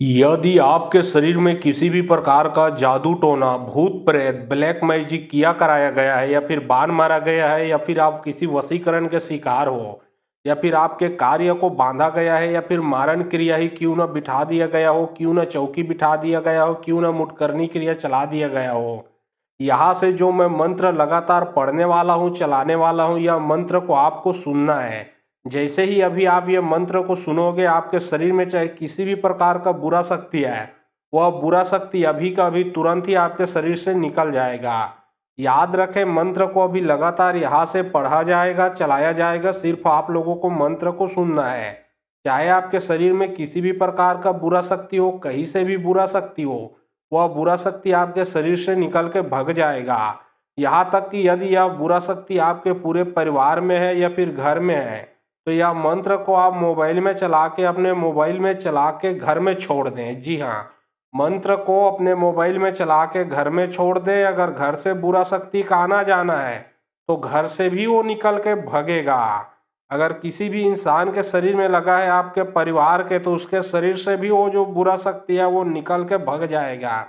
यदि आपके शरीर में किसी भी प्रकार का जादू टोना, भूत प्रेत, ब्लैक मैजिक किया कराया गया है या फिर बाण मारा गया है या फिर आप किसी वशीकरण के शिकार हो या फिर आपके कार्य को बांधा गया है या फिर मारण क्रिया ही क्यों न बिठा दिया गया हो, क्यों न चौकी बिठा दिया गया हो, क्यों न मुटकरनी क्रिया चला दिया गया हो, यहाँ से जो मैं मंत्र लगातार पढ़ने वाला हूँ, चलाने वाला हूँ, यह मंत्र को आपको सुनना है। जैसे ही अभी आप ये मंत्र को सुनोगे, आपके शरीर में चाहे किसी भी प्रकार का बुरा शक्ति है, वह बुरा शक्ति अभी का अभी तुरंत ही आपके शरीर से निकल जाएगा। याद रखें, मंत्र को अभी लगातार यहाँ से पढ़ा जाएगा, चलाया जाएगा, सिर्फ आप लोगों को मंत्र को सुनना है। चाहे आपके शरीर में किसी भी प्रकार का बुरा शक्ति हो, कहीं से भी बुरा शक्ति हो, वह बुरा शक्ति आपके शरीर से निकल के भग जाएगा। यहाँ तक कि यदि यह बुरा शक्ति आपके पूरे परिवार में है या फिर घर में है, तो यह मंत्र को आप मोबाइल में चला के, अपने मोबाइल में चला के घर में छोड़ दें। जी हाँ, मंत्र को अपने मोबाइल में चला के घर में छोड़ दें। अगर घर से बुरा शक्ति का आना जाना है तो घर से भी वो निकल के भगेगा। अगर किसी भी इंसान के शरीर में लगा है, आपके परिवार के, तो उसके शरीर से भी वो जो बुरा शक्ति है वो निकल के भग जाएगा।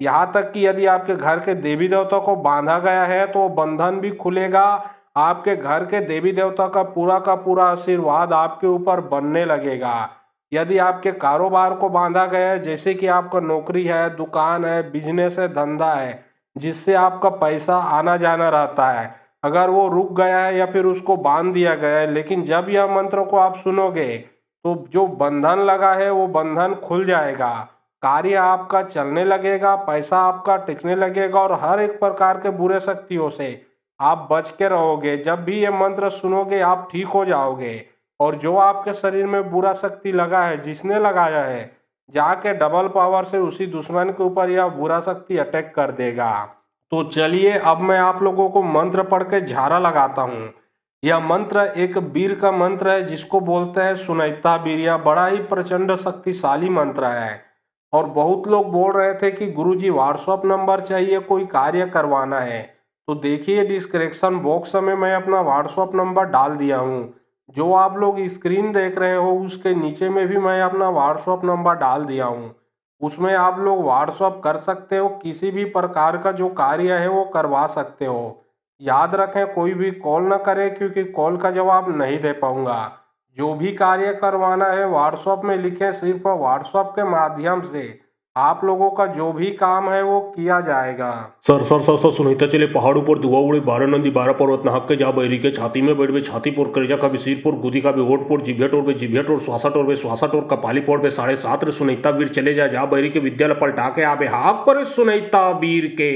यहाँ तक कि यदि आपके घर के देवी देवता को बांधा गया है तो वो बंधन भी खुलेगा। आपके घर के देवी देवता का पूरा आशीर्वाद आपके ऊपर बनने लगेगा। यदि आपके कारोबार को बांधा गया है, जैसे कि आपका नौकरी है, दुकान है, बिजनेस है, धंधा है, जिससे आपका पैसा आना जाना रहता है, अगर वो रुक गया है या फिर उसको बांध दिया गया है, लेकिन जब यह मंत्र को आप सुनोगे तो जो बंधन लगा है वो बंधन खुल जाएगा। कार्य आपका चलने लगेगा, पैसा आपका टिकने लगेगा और हर एक प्रकार के बुरे शक्तियों से आप बच के रहोगे। जब भी ये मंत्र सुनोगे आप ठीक हो जाओगे। और जो आपके शरीर में बुरा शक्ति लगा है, जिसने लगाया है, जाके डबल पावर से उसी दुश्मन के ऊपर यह बुरा शक्ति अटैक कर देगा। तो चलिए, अब मैं आप लोगों को मंत्र पढ़ के झाड़ा लगाता हूँ। यह मंत्र एक वीर का मंत्र है, जिसको बोलते हैं सुनैता वीर। यह बड़ा ही प्रचंड शक्तिशाली मंत्र है। और बहुत लोग बोल रहे थे कि गुरुजी व्हाट्सएप नंबर चाहिए, कोई कार्य करवाना है। तो देखिए, डिस्क्रिप्शन बॉक्स में मैं अपना व्हाट्सएप नंबर डाल दिया हूँ। जो आप लोग स्क्रीन देख रहे हो उसके नीचे में भी मैं अपना व्हाट्सएप नंबर डाल दिया हूँ। उसमें आप लोग व्हाट्सएप कर सकते हो, किसी भी प्रकार का जो कार्य है वो करवा सकते हो। याद रखें, कोई भी कॉल ना करे, क्योंकि कॉल का जवाब नहीं दे पाऊंगा। जो भी कार्य करवाना है व्हाट्सएप में लिखें, सिर्फ व्हाट्सएप के माध्यम से आप लोगों का जो भी काम है वो किया जाएगा। Sir sir sir sir Sunita चले पहाड़ ऊपर दुआ उड़े, 12 नंदी 12 पर्वत नाहक के जा बैरी के, छाती में बैठ बे छाती पोर, करेजा का भी सिर पोर, गुदी का भी होठ पोर, जिभ्या टोर बे जिभ्या टोर, श्वासा टोर बे श्वासा टोर, कपाली पोर बे 7.5 रे सुनीता वीर चले जा बैरी के, विद्या पलटा के आबे हाथ पर सुनीता वीर के।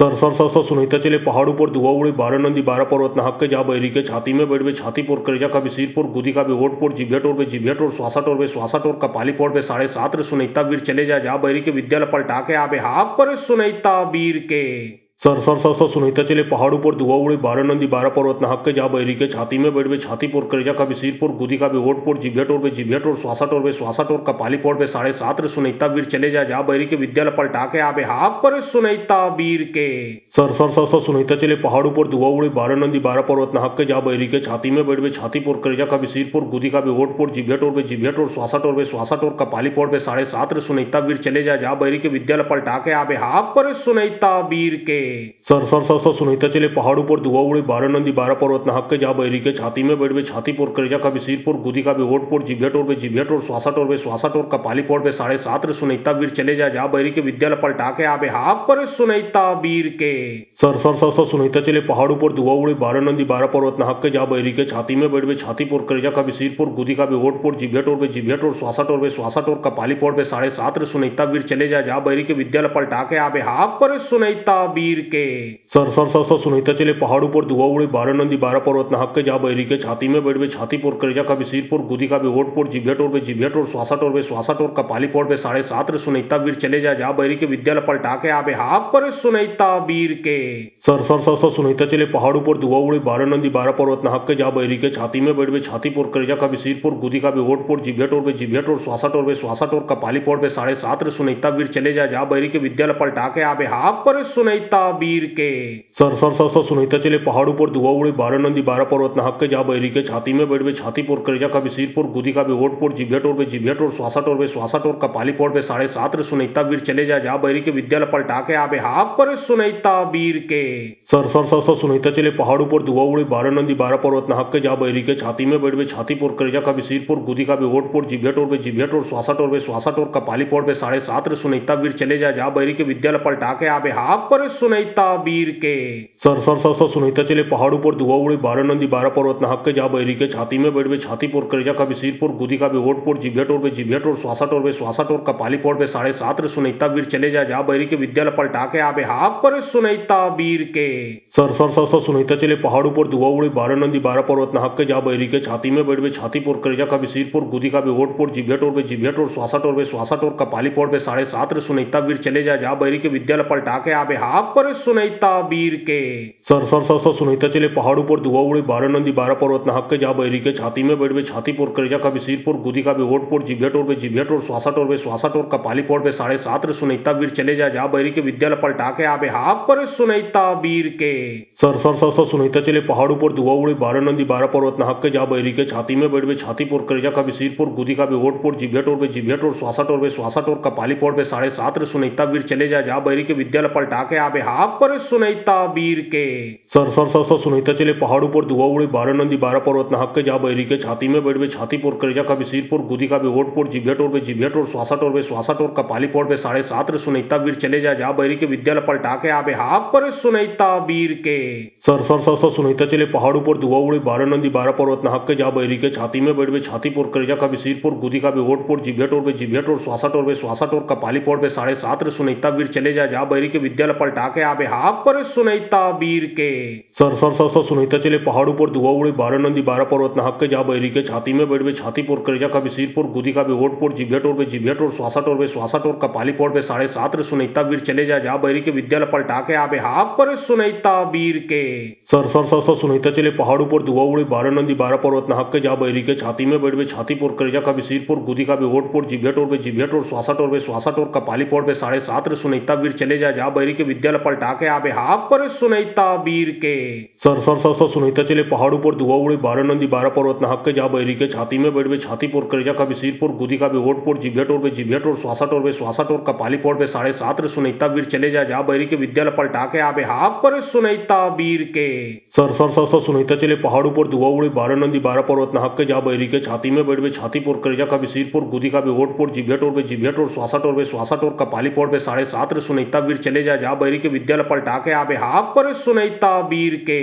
Sir sir sir sir Sunita चले पहाड़ ऊपर दुआ उड़े, 12 नंदी 12 पर्वत नाहक के जा बैरी के, छाती में बैठ बे छाती पोर, करेजा का भी सिर पोर, गुदी का भी होठ पोर, जिभ्या टोर बे जिभ्या टोर, श्वासा टोर बे श्वासा टोर, कपाली पोर बे 7.5 रे सुनीता वीर चले जा बैरी के, विद्या पलटा के आबे हाथ पर सुनीता वीर के। Sir sir sir sir Sunita चले पहाड़ ऊपर दुआ उड़े, 12 नंदी 12 पर्वत नाहक के जा बैरी के, छाती में बैठ बे छाती पोर, करेजा का भी सिर पोर, गुदी का भी होठ पोर, जिभ्या टोर बे जिभ्या टोर, श्वासा टोर बे श्वासा टोर, कपाली पोर बे 7.5 रे सुनीता वीर चले जा बैरी के, विद्या पलटा के आबे हाथ पर सुनीता वीर के। Sir sir sir sir Sunita चले पहाड़ ऊपर दुआ उड़े, 12 नंदी 12 पर्वत नाहक के जा बैरी के, छाती में बैठ बे छाती पोर, करेजा का भी सिर पोर, गुदी का भी होठ पोर, जिभ्या टोर बे जिभ्या टोर, श्वासा टोर बे श्वासा टोर, कपाली पोर बे 7.5 रे सुनीता वीर चले जा बैरी के, विद्या पलटा के आबे हाथ पर सुनीता वीर के। Sir sir sir sir Sunita चले पहाड़ ऊपर दुआ उड़े, 12 नंदी 12 पर्वत नाहक के जा बैरी के, छाती में बैठ बे छाती पोर, करेजा का भी सिर पोर, गुदी का भी होठ पोर, जिभ्या टोर बे जिभ्या टोर, श्वासा टोर बे श्वासा टोर, कपाली पोर बे 7.5 रे सुनीता वीर चले जा बैरी के, विद्या पलटा के आबे हाथ पर सुनीता वीर के। Sir sir sir sir Sunita चले पहाड़ ऊपर दुआ उड़े, 12 नंदी 12 पर्वत नाहक के जा बैरी के, छाती में बैठ बे छाती पोर, करेजा का भी सिर पोर, गुदी का भी होठ पोर, जिभ्या टोर बे जिभ्या टोर, श्वासा टोर बे श्वासा टोर, कपाली पोर बे 7.5 रे सुनीता वीर चले जा बैरी के, विद्या पलटा के आबे हाथ पर सुनीता वीर के। Sir sir sir sir Sunita चले पहाड़ ऊपर दुआ उड़े, 12 नंदी 12 पर्वत नाहक के जा बैरी के, छाती में बैठ बे छाती पोर, करेजा का भी सिर पोर, गुदी का भी होठ पोर, जिभ्या टोर बे जिभ्या टोर, श्वासा टोर बे श्वासा टोर, कपाली पोर बे 7.5 रे सुनीता वीर चले जा बैरी के, विद्या पलटा के आबे हाथ पर सुनीता वीर के। Sir sir sir sir Sunita चले पहाड़ ऊपर दुआ उड़े, 12 नंदी 12 पर्वत नाहक के जा बैरी के, छाती में बैठ बे छाती पोर, करेजा का भी सिर पोर, गुदी का भी होठ पोर, जिभ्या टोर बे जिभ्या टोर, श्वासा टोर बे श्वासा टोर, कपाली पोर बे 7.5 रे सुनीता वीर चले जा बैरी के, विद्या पलटा के आबे हाथ पर सुनीता वीर के। सर सर सर सर सुनैता चले पहाड़ों पर धुआं उड़े 12 नंदी 12 पर्वत नाहक के जा बहरी के छाती में बैठ बे छाती पोर करेजा का भी सिर पोर गुदी का भी होठ पोर जिभ्या टोर बे जिभ्या टोर श्वासा टोर बे श्वासा टोर का पाली पोर बे 7.5 रे सुनैता वीर चले जा बहरी के विद्यालय पलटा के आबे हाक पर सुनैता वीर के। सर सर सर सर सुनैता चले पहाड़ों पर धुआं उड़े 12 नंदी 12 पर्वत नाहक के जा बहरी के छाती में बैठ बे छाती पोर करेजा का भी सिर पोर गुदी का भी होठ पोर जिभ्या टोर बे जिभ्या टोर श्वासा टोर बे श्वासा टोर का पाली पोर बे 7.5 रे सुनैता वीर चले जा बहरी के विद्यालय पलटा के आबे हाक पर सुनैता वीर के। सर सर सर सर सुनैता चले पहाड़ों पर धुआं उड़े 12 नंदी 12 पर्वत नाहक के जा बहरी के छाती में बैठ बे छाती पोर करेजा का भी सिर पोर गुदी का भी होठ पोर जिभ्या टोर बे जिभ्या टोर श्वासा टोर बे श्वासा टोर का पाली पोर बे 7.5 रे सुनैता वीर चले जा बहरी के विद्यालय पलटा के आबे हाक पर सुनैता वीर के। सर सर सर सर सुनैता चले पहाड़ों पर धुआं उड़े 12 नंदी 12 पर्वत नाहक के जा बहरी के छाती में बैठ बे छाती पोर करेजा का भी सिर पोर गुदी का भी होठ पोर जिभ्या टोर बे जिभ्या टोर श्वासा टोर बे श्वासा टोर का पाली पोर बे 7.5 रे सुनैता वीर चले जा बहरी के विद्यालय पलटा के आबे हाक पर सुनैता वीर के। सर सर सर सर सुनैता चले पहाड़ों पर धुआं उड़े 12 नंदी 12 पर्वत नाहक के जा बहरी के छाती में बैठ बे छाती पोर करेजा का भी सिर पोर गुदी का भी होठ पोर जिभ्या टोर बे जिभ्या टोर श्वासा टोर बे श्वासा टोर का पाली पोर बे 7.5 रे सुनैता वीर चले जा बहरी के विद्यालय पलटा के आबे हाक पर सुनैता वीर के। सर सर सर सर सुनैता चले पहाड़ों पर धुआं उड़े 12 नंदी 12 पर्वत नाहक के जा बहरी के छाती में बैठ बे छाती पोर करेजा का भी सिर पोर गुदी का भी होठ पोर जिभ्या टोर बे जिभ्या टोर श्वासा टोर बे श्वासा टोर का पाली पोर बे 7.5 रे सुनैता वीर चले जा बहरी के विद्यालय पलटा के आबे हाक पर सुनैता वीर के। सर सर सर सर सुनैता चले पहाड़ों पर धुआं उड़े 12 नंदी 12 पर्वत नाहक के जा बहरी के छाती में बैठ बे छाती पोर करेजा का भी सिर पोर गुदी का भी होठ पोर जिभ्या टोर बे जिभ्या टोर श्वासा टोर बे श्वासा टोर का पाली पोर बे 7.5 रे सुनैता वीर चले जा बहरी के विद्यालय पलटा के आबे हाक पर सुनैता वीर के। सर सर सर सर सुनैता चले पहाड़ों पर धुआं उड़े 12 नंदी 12 पर्वत नाहक के जा बहरी के छाती में बैठ बे छाती पोर करेजा का भी सिर पोर गुदी का भी होठ पोर जिभ्या टोर बे जिभ्या टोर श्वासा टोर बे श्वासा टोर का पाली पोर बे 7.5 रे सुनैता वीर चले जा बहरी के विद्यालय पलटा के आबे हाक पर सुनैता वीर के। सर सर सर सर सुनैता चले पहाड़ों पर धुआं उड़े 12 नंदी 12 पर्वत नाहक के जा बहरी के छाती में बैठ बे छाती पोर करेजा का भी सिर पोर गुदी का भी होठ पोर जिभ्या टोर बे जिभ्या टोर श्वासा टोर बे श्वासा टोर का पाली पोर बे 7.5 रे सुनैता वीर चले जा बहरी के विद्यालय पलटा के आबे हाक पर सुनैता वीर के। सर सर सर सर सुनैता चले पहाड़ों पर धुआं उड़े 12 नंदी 12 पर्वत नाहक के जा बहरी के छाती में बैठ बे छाती पोर करेजा का भी सिर पोर गुदी का भी होठ पोर जिभ्या टोर बे जिभ्या टोर श्वासा टोर बे श्वासा टोर का पाली पोर बे 7.5 रे सुनैता वीर चले जा बहरी के विद्यालय पलटा के आबे हाक पर सुनैता वीर के। सर सर सर सर सुनैता चले पहाड़ों पर धुआं उड़े 12 नंदी 12 पर्वत नाहक के जा बहरी के छाती में बैठ बे छाती पोर करेजा का भी सिर पोर गुदी का भी होठ पोर जिभ्या टोर बे जिभ्या टोर श्वासा टोर बे श्वासा टोर का पाली पोर बे 7.5 रे सुनैता वीर चले जा बहरी के विद्यालय पलटा के आबे हाक पर सुनैता वीर के। सर सर सर सर सुनैता चले पहाड़ों पर धुआं उड़े 12 नंदी 12 पर्वत नाहक के जा बहरी के छाती में बैठ बे छाती पोर करेजा का भी सिर पोर गुदी का भी होठ पोर जिभ्या टोर बे जिभ्या टोर श्वासा टोर बे श्वासा टोर का पाली पोर बे 7.5 रे सुनैता वीर चले जा बहरी के विद्यालय पलटा के आबे हाक पर सुनैता वीर के।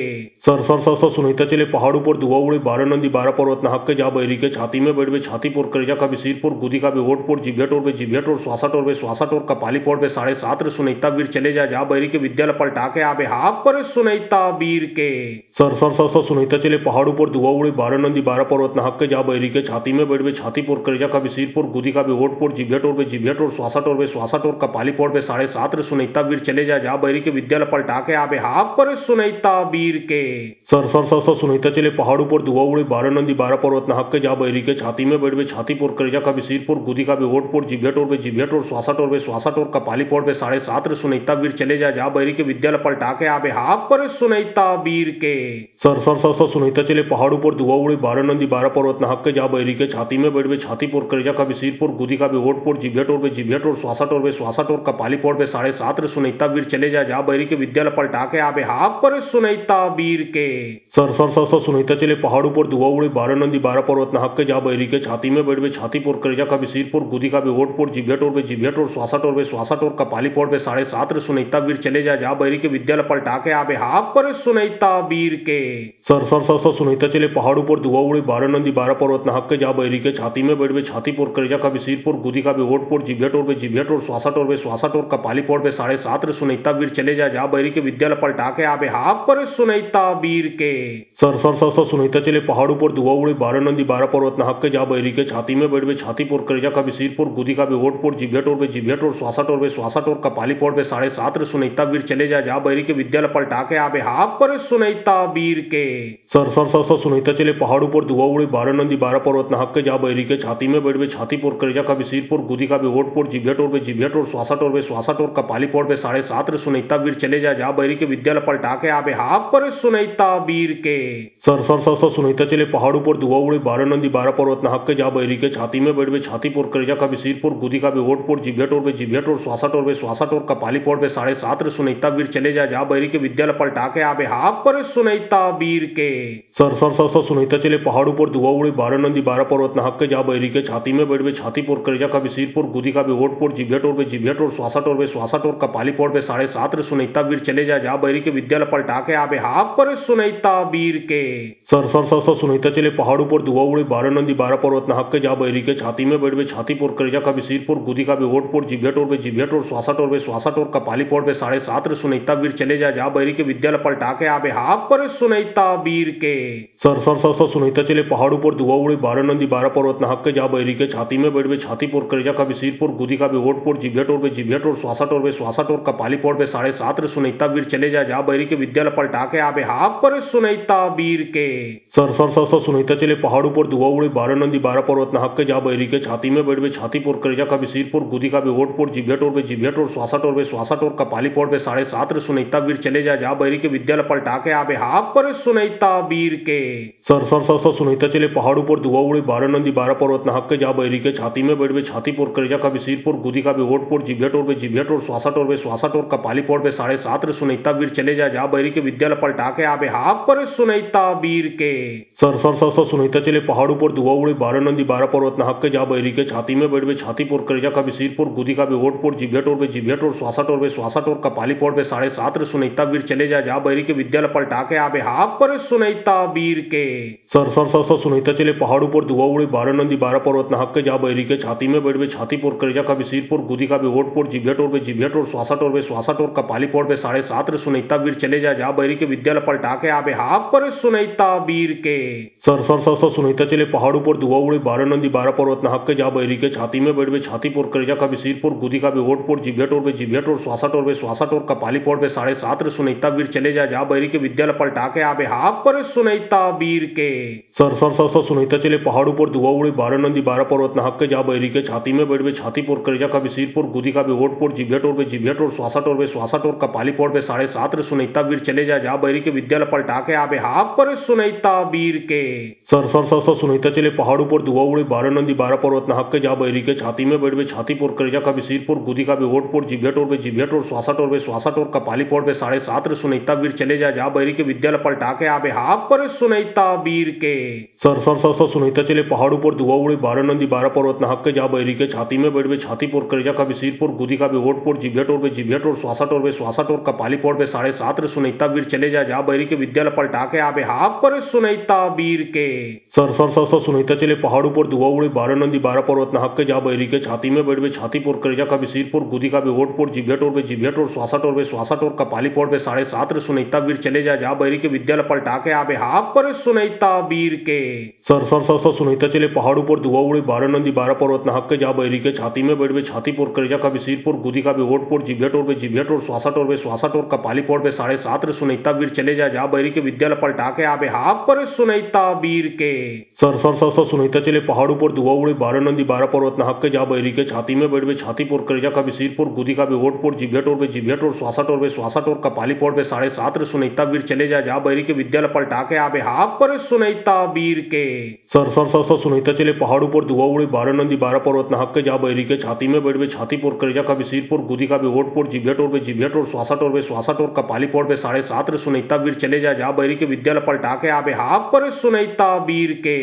सर सर सर सर सुनैता चले पहाड़ों पर धुआं उड़े 12 नंदी 12 पर्वत नाहक के जा बहरी के छाती में बैठ बे छाती पोर करेजा का भी सिर पोर गुदी का भी होठ पोर जिभ्या टोर बे जिभ्या टोर श्वासा टोर बे श्वासा टोर का पाली पोर बे 7.5 रे सुनैता वीर चले जा बहरी के विद्यालय पलटा के आबे हाक पर सुनैता वीर के। सर सर सर सर सुनैता चले पहाड़ों पर धुआं उड़े 12 नंदी 12 पर्वत नाहक के जा बहरी के छाती में बैठ बे छाती पोर करेजा का भी सिर पोर गुदी का भी होठ पोर जिभ्या टोर बे जिभ्या टोर श्वासा टोर बे श्वासा टोर का पाली पोर बे 7.5 रे सुनैता वीर चले जा बहरी के विद्यालय पलटा के आबे हाक पर सुनैता वीर के। सर सर सर सर सुनैता चले पहाड़ों पर धुआं उड़े 12 नंदी 12 पर्वत नाहक के जा बहरी के छाती में बैठ बे छाती पोर करेजा का भी सिर पोर गुदी का भी होठ पोर जिभ्या टोर बे जिभ्या टोर श्वासा टोर बे श्वासा टोर का पाली पोर बे 7.5 रे सुनैता वीर चले जा बहरी के विद्यालय पलटा के आबे हाक पर सुनैता वीर के। सर सर सर सर सुनैता चले पहाड़ों पर धुआं उड़े 12 नंदी 12 पर्वत नाहक के जा बहरी के छाती में बैठ बे छाती पोर करेजा का भी सिर पोर गुदी का भी होठ पोर जिभ्या टोर बे जिभ्या टोर श्वासा टोर बे श्वासा टोर का पाली पोर बे 7.5 रे सुनैता वीर चले जा बहरी के विद्यालय पलटा के आबे हाक पर सुनैता वीर के। सर सर सर सर सुनैता चले पहाड़ों पर धुआं उड़े 12 नंदी 12 पर्वत नाहक के जा बहरी के छाती में बैठ बे छाती पोर करेजा का भी सिर पोर गुदी का भी होठ पोर जिभ्या टोर बे जिभ्या टोर श्वासा टोर बे श्वासा टोर का पाली पोर बे 7.5 रे सुनैता वीर चले जा बहरी के विद्यालय पलटा के आबे हाक पर सुनैता वीर के। सर सर सर सर सुनैता चले पहाड़ों पर धुआं उड़े 12 नंदी 12 पर्वत नाहक के जा बहरी के छाती में बैठ बे छाती पोर करेजा का भी सिर पोर गुदी का भी होठ पोर जिभ्या टोर बे जिभ्या टोर श्वासा टोर बे श्वासा टोर का पाली पोर बे 7.5 रे सुनैता वीर चले जा बहरी के विद्यालय पलटा के आबे हाक पर सुनैता वीर के। सर सर सर सर सुनैता चले पहाड़ों पर धुआं उड़े 12 नंदी 12 पर्वत नाहक के जा बहरी के छाती में बैठ बे छाती पोर करेजा का भी सिर पोर गुदी का भी होठ पोर जिभ्या टोर बे जिभ्या टोर श्वासा टोर बे श्वासा टोर का पाली पोर बे 7.5 रे सुनैता वीर चले जा बहरी के विद्यालय पलटा के आबे हाक पर सुनैता वीर के। सर सर सर सर सुनैता चले पहाड़ों पर धुआं उड़े 12 नंदी 12 पर्वत नाहक के जा बहरी के छाती में बैठ बे छाती पोर करेजा का भी सिर पोर गुदी का भी होठ पोर जिभ्या टोर बे जिभ्या टोर श्वासा टोर बे श्वासा टोर का पाली पोर बे 7.5 रे सुनीता वीर चले जा बैरी के विद्यालय पलटा के आबे हाक पर सुनीता वीर के। Sir sir sir sir Sunita चले पहाड़ों पर धुआं उड़े 12 नंदी 12 पर्वत नहक के जा बैरी के छाती में बैठ बे छाती पोर करेजा का भी सिर पोर गुदी का भी होठ पोर जिभ्या टोर बे जिभ्या टोर श्वासा टोर बे श्वासा टोर का पाली पोर बे 7.5 रे सुनीता वीर चले जा बैरी के विद्यालय पलटा के आबे हाक पर सुनीता वीर के। Sir sir sir sir Sunita चले पहाड़ों पर धुआं उड़े 12 नंदी 12 पर्वत नहक के जा बैरी के छाती में बैठ बे छाती पोर करेजा का भी सिर पोर गुदी का भी होठ पोर जिभ्या टोर बे जिभ्या टोर श्वासा टोर बे श्वासा टोर का पाली पोर बे 7.5 रे सुनीता वीर चले जा बैरी के विद्यालय पलटा के आबे हाक पर सुनीता वीर के। Sir sir sir sir Sunita चले पहाड़ों पर धुआं उड़े 12 नंदी 12 पर्वत नहक के जा बैरी के छाती में बैठ बे छाती पोर करेजा का भी सिर पोर गुदी का भी होठ पोर जिभ्या टोर बे जिभ्या टोर श्वासा टोर बे श्वासा टोर का पाली पोर बे 7.5 रे सुनीता वीर चले जा बैरी के विद्यालय पलटा के आबे हाक पर सुनीता वीर के। Sir sir sir sir Sunita चले पहाड़ों पर धुआं उड़े 12 नंदी 12 पर्वत नहक के जा बैरी के छाती में बैठ बे छाती पोर करेजा का भी सिर पोर गुदी का भी होठ पोर जिभ्या टोर बे जिभ्या टोर श्वासा टोर बे श्वासा टोर का पाली पोर बे 7.5 रे सुनीता वीर चले जा बैरी के विद्यालय पलटा के आबे हाक पर सुनीता वीर के। Sir sir sir sir Sunita चले पहाड़ों पर धुआं उड़े 12 नंदी 12 पर्वत नहक के जा बैरी के छाती में बैठ बे छाती पोर करेजा का भी सिर पोर गुदी का भी होठ पोर जिभ्या टोर बे जिभ्या टोर श्वासा टोर बे श्वासा टोर का पाली पोर बे 7.5 रे सुनीता वीर चले जा बैरी के विद्यालय पलटा के आबे हाक पर सुनीता वीर के। Sir sir sir sir Sunita चले पहाड़ों पर धुआं उड़े 12 नंदी 12 पर्वत नहक के जा बैरी के छाती में बैठ बे छाती पोर करेजा का भी सिर पोर गुदी का भी होठ पोर जिभ्या टोर बे जिभ्या टोर श्वासा टोर बे श्वासा टोर का पाली पोर बे 7.5 रे सुनीता वीर चले जा बैरी के विद्यालय पलटा के आबे हाक पर सुनीता वीर के। Sir sir sir sir Sunita चले पहाड़ों पर धुआं उड़े 12 नंदी 12 पर्वत नहक के जा बैरी के छाती में बैठ बे छाती पोर करेजा का भी सिर पोर गुदी का भी होठ पोर जिभ्या टोर बे जिभ्या टोर श्वासा टोर बे श्वासा टोर का पाली पोर बे 7.5 रे सुनीता वीर चले जा बैरी के विद्यालय पलटा के आबे हाक पर सुनीता वीर के। Sir sir sir sir Sunita चले पहाड़ों पर धुआं उड़े 12 नंदी 12 पर्वत नहक के जा बैरी के छाती में बैठ बे छाती पोर करेजा का भी सिर पोर गुदी का भी होठ पोर जिभ्या टोर बे जिभ्या टोर श्वासा टोर बे श्वासा टोर का पाली पोर बे 7.5 रे सुनीता वीर चले जा बैरी के विद्यालय पलटा के आबे हाक पर सुनीता वीर के। Sir sir sir sir Sunita चले पहाड़ों पर धुआं उड़े 12 नंदी 12 पर्वत नहक के जा बैरी के छाती में बैठ बे छाती पोर करेजा का भी सिर पोर गुदी का भी होठ पोर जिभ्या टोर बे जिभ्या टोर श्वासा टोर बे श्वासा टोर का पाली पोर बे 7.5 रे सुनीता वीर चले जा बैरी के विद्यालय पलटा के आबे हाक पर सुनीता वीर के। Sir sir sir sir Sunita चले पहाड़ों पर धुआं उड़े 12 नंदी 12 पर्वत नहक के जा बैरी के छाती में बैठ बे छाती पोर करेजा का भी सिर पोर गुदी का भी होठ पोर जिभ्या टोर बे जिभ्या टोर श्वासा टोर बे श्वासा टोर का पाली पोर बे 7.5 रे सुनीता वीर चले जा बैरी के विद्यालय पलटा के आबे हाक पर सुनीता वीर के। Sir sir sir sir Sunita चले पहाड़ों पर धुआं उड़े 12 नंदी 12 पर्वत नहक के जा बैरी के छाती में बैठ बे छाती पोर करेजा का भी सिर पोर गुदी का भी होठ पोर जिभ्या टोर बे जिभ्या टोर श्वासा टोर बे श्वासा टोर का पाली पोर बे 7.5 रे सुनीता वीर चले जा बैरी के विद्यालय पलटा के आबे हाक पर सुनीता वीर के। Sir sir sir sir Sunita चले पहाड़ों पर धुआं उड़े 12 नंदी 12 पर्वत नहक के जा बैरी के छाती में बैठ बे छाती पोर करेजा का भी सिर पोर गुदी का भी होठ पोर जिभ्या टोर बे जिभ्या टोर श्वासा टोर बे श्वासा टोर का पाली पोर बे 7.5 रे सुनीता वीर चले जा बैरी के विद्यालय पलटा के आबे हाक पर सुनीता वीर के। Sir sir sir sir Sunita चले पहाड़ों पर धुआं उड़े 12 नंदी 12 पर्वत नहक के जा बैरी के छाती में बैठ बे छाती पोर करेजा का भी सिर पोर गुदी का भी होठ पोर जिभ्या टोर बे जिभ्या टोर श्वासा टोर बे श्वासा टोर का पाली पोर बे 7.5 रे सुनीता वीर चले जा बैरी के विद्यालय पलटा के आबे हाक पर सुनीता वीर के। Sir sir sir sir Sunita चले पहाड़ों पर धुआं उड़े 12 नंदी 12 पर्वत नहक के जा बैरी के छाती में बैठ बे छाती पोर करेजा का भी सिर पोर गुदी का भी होठ पोर जिभ्या टोर बे जिभ्या टोर श्वासा टोर बे श्वासा टोर का पाली पोर बे 7.5 रे सुनीता वीर चले जा बैरी के विद्यालय पलटा के आबे हाक पर सुनीता वीर के। Sir sir sir sir Sunita चले पहाड़ों पर धुआं उड़े 12 नंदी 12 पर्वत नहक के जा बैरी के छाती में बैठ बे छाती पोर करेजा का भी सिर पोर गुदी का भी होठ पोर जिभ्या टोर बे जिभ्या टोर श्वासा टोर बे श्वासा टोर का पाली पोर बे 7.5 रे सुनीता वीर चले जा बैरी के विद्यालय पलटा के आबे हाक पर सुनीता वीर के। Sir sir sir sir Sunita चले पहाड़ों पर धुआं उड़े 12 नंदी 12 पर्वत नहक के जा बैरी के छाती में बैठ बे छाती पोर करेजा का भी सिर पोर गुदी का भी होठ पोर जिभ्या टोर बे जिभ्या टोर श्वासा टोर बे श्वासा टोर का पाली पोर बे 7.5 रे सुनीता वीर चले जा बैरी के विद्यालय पलटा के आबे हाक पर सुनीता वीर के।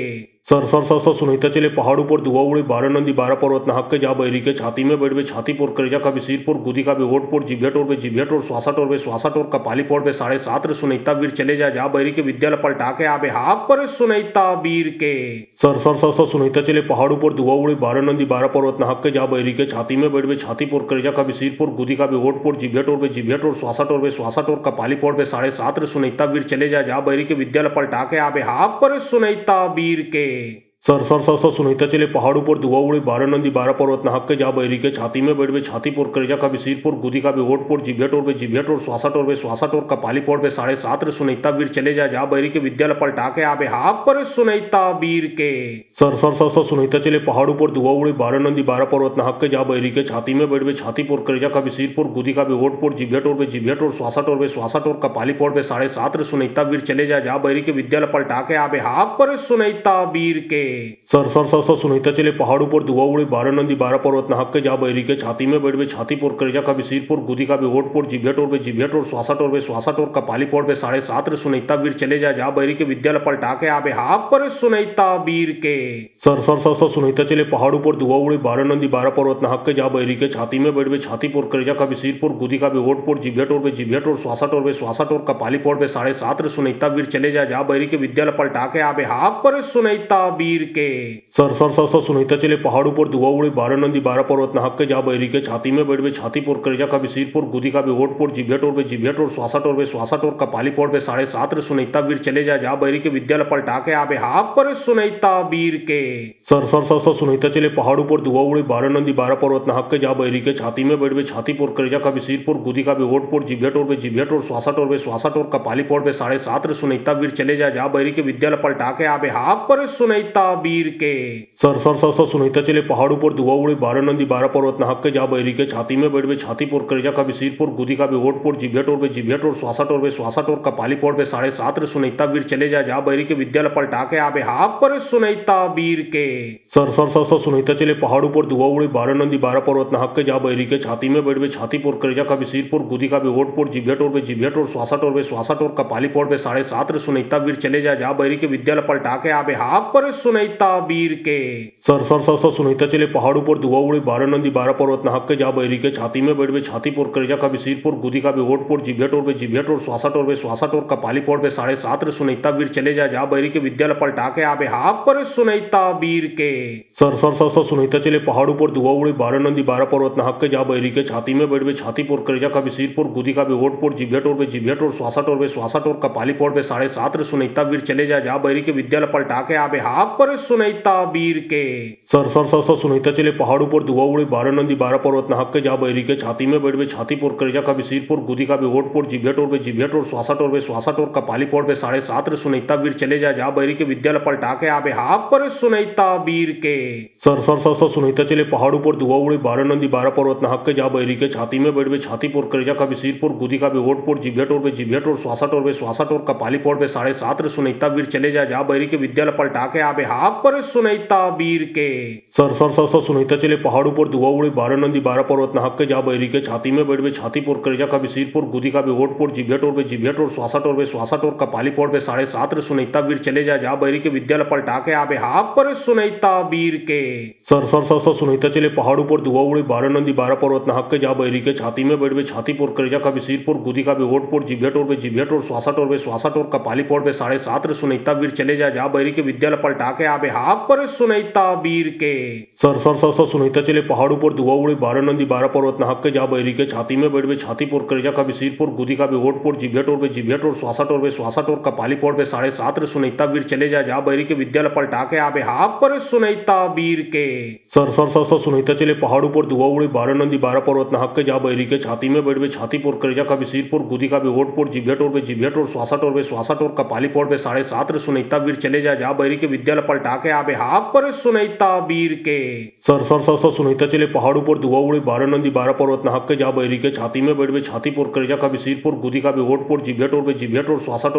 Sir sir sir sir Sunita चले पहाड़ों पर धुआं उड़े 12 नंदी 12 पर्वत नहक के जा बैरी के छाती में बैठ बे छाती पोर करेजा का भी सिर पोर गुदी का भी होठ पोर जिभ्या टोर बे जिभ्या टोर श्वासा टोर बे श्वासा टोर का पाली पोर बे 7.5 रे सुनीता वीर चले जा बैरी के विद्यालय पलटा के आबे हाक पर सुनीता वीर के। Sir sir sir sir Sunita चले पहाड़ों पर धुआं उड़े 12 नंदी 12 पर्वत नहक के जा बैरी के छाती में बैठ बे छाती पोर करेजा का भी सिर पोर गुदी का भी होठ पोर जिभ्या टोर बे जिभ्या टोर श्वासा टोर बे श्वासा टोर का पाली पोर बे 7.5 रे सुनीता वीर चले जा बैरी के विद्यालय पलटा के आबे हाक पर सुनीता वीर के। सर सुनैता चले पहाड़ ऊपर धुआं उड़े 12 नंदी 12 पर्वत नाहक के जा बैरी के छाती में बैठ बे छाती पोर करेजा का भी सिर पोर गुदी का भी ओट पोर जिभ्या टोर श्वासा टोर कपाली पोर बे 7.5 सुनैता वीर चले जा बैरी के विद्यालय पलटा के आबे हाक पर सुनैता वीर के सर सुनैता चले पहाड़ ऊपर धुआं उड़े 12 नंदी 12 पर्वत नाहक के जा बैरी के छाती में बैठ बे छाती पोर करेजा का भी सिर पोर गुदी का भी ओट पोर जिभ्या टोर श्वासा टोर कपाली पोर बे 7.5 सुनैता वीर चले जा बैरी के विद्यालय पलटा के आबे हाक पर सुनैता वीर के सर सुनैता चले पहाड़ ऊपर धुआं उड़े 12 नंदी 12 पर्वत नाहक के जा बैरी के छाती में बैठ बे छाती पोर करेजा का भी सिर पोर गुदी का भी ओट पोर जिभ्या टोर श्वासा टोर कपाली पोर बे 7.5 सुनैता वीर चले जा बैरी के विद्यालय पलटा के आबे हाक पर सुनैता वीर के सर सुनैता चले पहाड़ ऊपर धुआं उड़े 12 नंदी 12 पर्वत नाहक के जा बैरी के छाती में बैठ बे छाती पोर करेजा का भी सिर पोर गुदी का भी ओट पोर जिभ्या टोर श्वासा टोर कपाली पोर बे 7.5 सुनैता वीर चले जा बैरी के विद्यालय पलटा के आबे हाक पर सुनैता वीर के सर सुनैता चले पहाड़ ऊपर धुआं उड़े 12 नंदी 12 पर्वत नाहक के जा बैरी के छाती में बैठ बे छाती पोर करेजा का भी सिर पोर गुदी का भी ओट पोर जिभ्या टोर श्वासा टोर कपाली पोर बे 7.5 सुनैता वीर चले जा बैरी के विद्यालय पलटा के आबे हाक पर सुनैता वीर के सर सुनैता चले पहाड़ ऊपर धुआं उड़े 12 नंदी 12 पर्वत नाहक के जा बैरी के छाती में बैठ बे छाती पोर करेजा का भी सिर पोर गुदी का भी ओट पोर जिभ्या टोर श्वासा टोर कपाली पोर बे 7.5 सुनैता वीर चले जा बैरी के विद्यालय पलटा के आबे हाक पर सुनैता वीर के सर सुनैता चले पहाड़ ऊपर धुआं उड़े 12 नंदी 12 पर्वत नाहक के जा बैरी के छाती में बैठ बे छाती पोर करेजा का भी सिर पोर गुदी का भी ओट पोर जिभ्या टोर श्वासा टोर कपाली पोर बे 7.5 सुनैता वीर चले जा बैरी के विद्यालय पलटा के आबे हाक पर सुनैता वीर के सर सुनैता चले पहाड़ ऊपर धुआं उड़े 12 नंदी 12 पर्वत नाहक के जा बैरी के छाती में बैठ बे छाती पोर करेजा का भी सिर पोर गुदी का भी ओट पोर जिभ्या टोर श्वासा टोर कपाली पोर बे 7.5 सुनैता वीर चले जा बैरी के विद्यालय पलटा के आबे हाक पर सुनैता वीर के सर सुनैता चले पहाड़ ऊपर धुआं उड़े 12 नंदी 12 पर्वत नाहक के जा बैरी के छाती में बैठ बे छाती पोर करेजा का भी सिर पोर गुदी का भी ओट पोर जिभ्या टोर श्वासा टोर कपाली पोर बे 7.5 सुनैता वीर चले जा बैरी के विद्यालय पलटा के आबे हाक पर सुनैता वीर के सर सुनैता चले पहाड़ ऊपर धुआं उड़े 12 नंदी 12 पर्वत नाहक के जा बैरी के छाती में बैठ बे छाती पोर करेजा का भी सिर पोर गुदी का भी ओट पोर जिभ्या टोर श्वासा टोर कपाली पोर बे 7.5 सुनैता वीर चले जा बैरी के विद्यालय पलटा के आबे हाक पर सुनैता वीर के सर सुनैता चले पहाड़ ऊपर धुआं उड़े 12 नंदी 12 पर्वत नाहक के जा बैरी के छाती में बैठ बे छाती पोर करेजा का भी सिर पोर गुदी का भी ओट पोर जिभ्या टोर श्वासा टोर कपाली पोर बे 7.5 सुनैता वीर चले जा बैरी के विद्यालय पलटा के आबे हाक पर सुनैता वीर के सर सुनैता चले पहाड़ ऊपर धुआं उड़े 12 नंदी 12 पर्वत नाहक के जा बैरी के छाती में बैठ बे छाती पोर करेजा का भी सिर पोर गुदी का भी ओट पोर जिभ्या टोर श्वासा टोर कपाली पोर बे 7.5 सुनैता वीर चले जा बैरी के विद्यालय पलटा के आबे हाक पर सुनैता वीर के सर सुनैता चले पहाड़ ऊपर धुआं उड़े 12 नंदी 12 पर्वत नाहक के जा बैरी के छाती में बैठ बे छाती पोर करेजा का भी सिर पोर गुदी का भी ओट पोर जिभ्या टोर श्वासा टोर कपाली पोर बे 7.5 सुनैता वीर चले जा बैरी के विद्यालय पलटा के आबे हाक पर सुनैता वीर के सर सुनैता चले पहाड़ ऊपर धुआं उड़े 12 नंदी 12 पर्वत नाहक के जा बैरी के छाती में बैठ बे छाती पोर करेजा का भी सिर पोर गुदी का भी ओट पोर जिभ्या टोर श्वासा टोर कपाली पोर बे 7.5 सुनैता वीर चले जा बैरी के विद्यालय पलटा के आबे हाक पर सुनैता वीर के सर सुनैता चले पहाड़ ऊपर धुआं उड़े 12 नंदी 12 पर्वत नाहक के जा बैरी के छाती में बैठ बे छाती पोर करेजा का भी सिर पोर गुदी का भी ओट पोर जिभ्या टोर श्वासा टोर कपाली पोर बे 7.5 सुनैता वीर चले जा बैरी के विद्यालय पलटा के आबे हाक पर सुनैता वीर के सर सुनैता चले पहाड़ ऊपर धुआं उड़े 12 नंदी 12 पर्वत नाहक के जा बैरी के छाती में बैठ बे छाती पोर करेजा का भी सिर पोर गुदी का भी ओट पोर जिभ्या टोर श्वासा टोर कपाली पोर बे 7.5 सुनैता वीर चले जा बैरी के विद्यालय पलटा के आबे हाक पर सुनैता वीर के सर सुनैता चले पहाड़ ऊपर धुआं उड़े 12 नंदी 12 पर्वत नाहक के जा बैरी के छाती में बैठ बे छाती पोर करेजा का भी सिर पोर गुदी का भी ओट पोर जिभ्या टोर श्वासा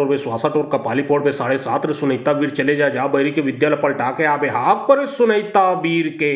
टोर कपाली पोर बे 7.5 सुनैता वीर चले जा बैरी के विद्यालय पलटा के आबे हाक पर सुनैता वीर के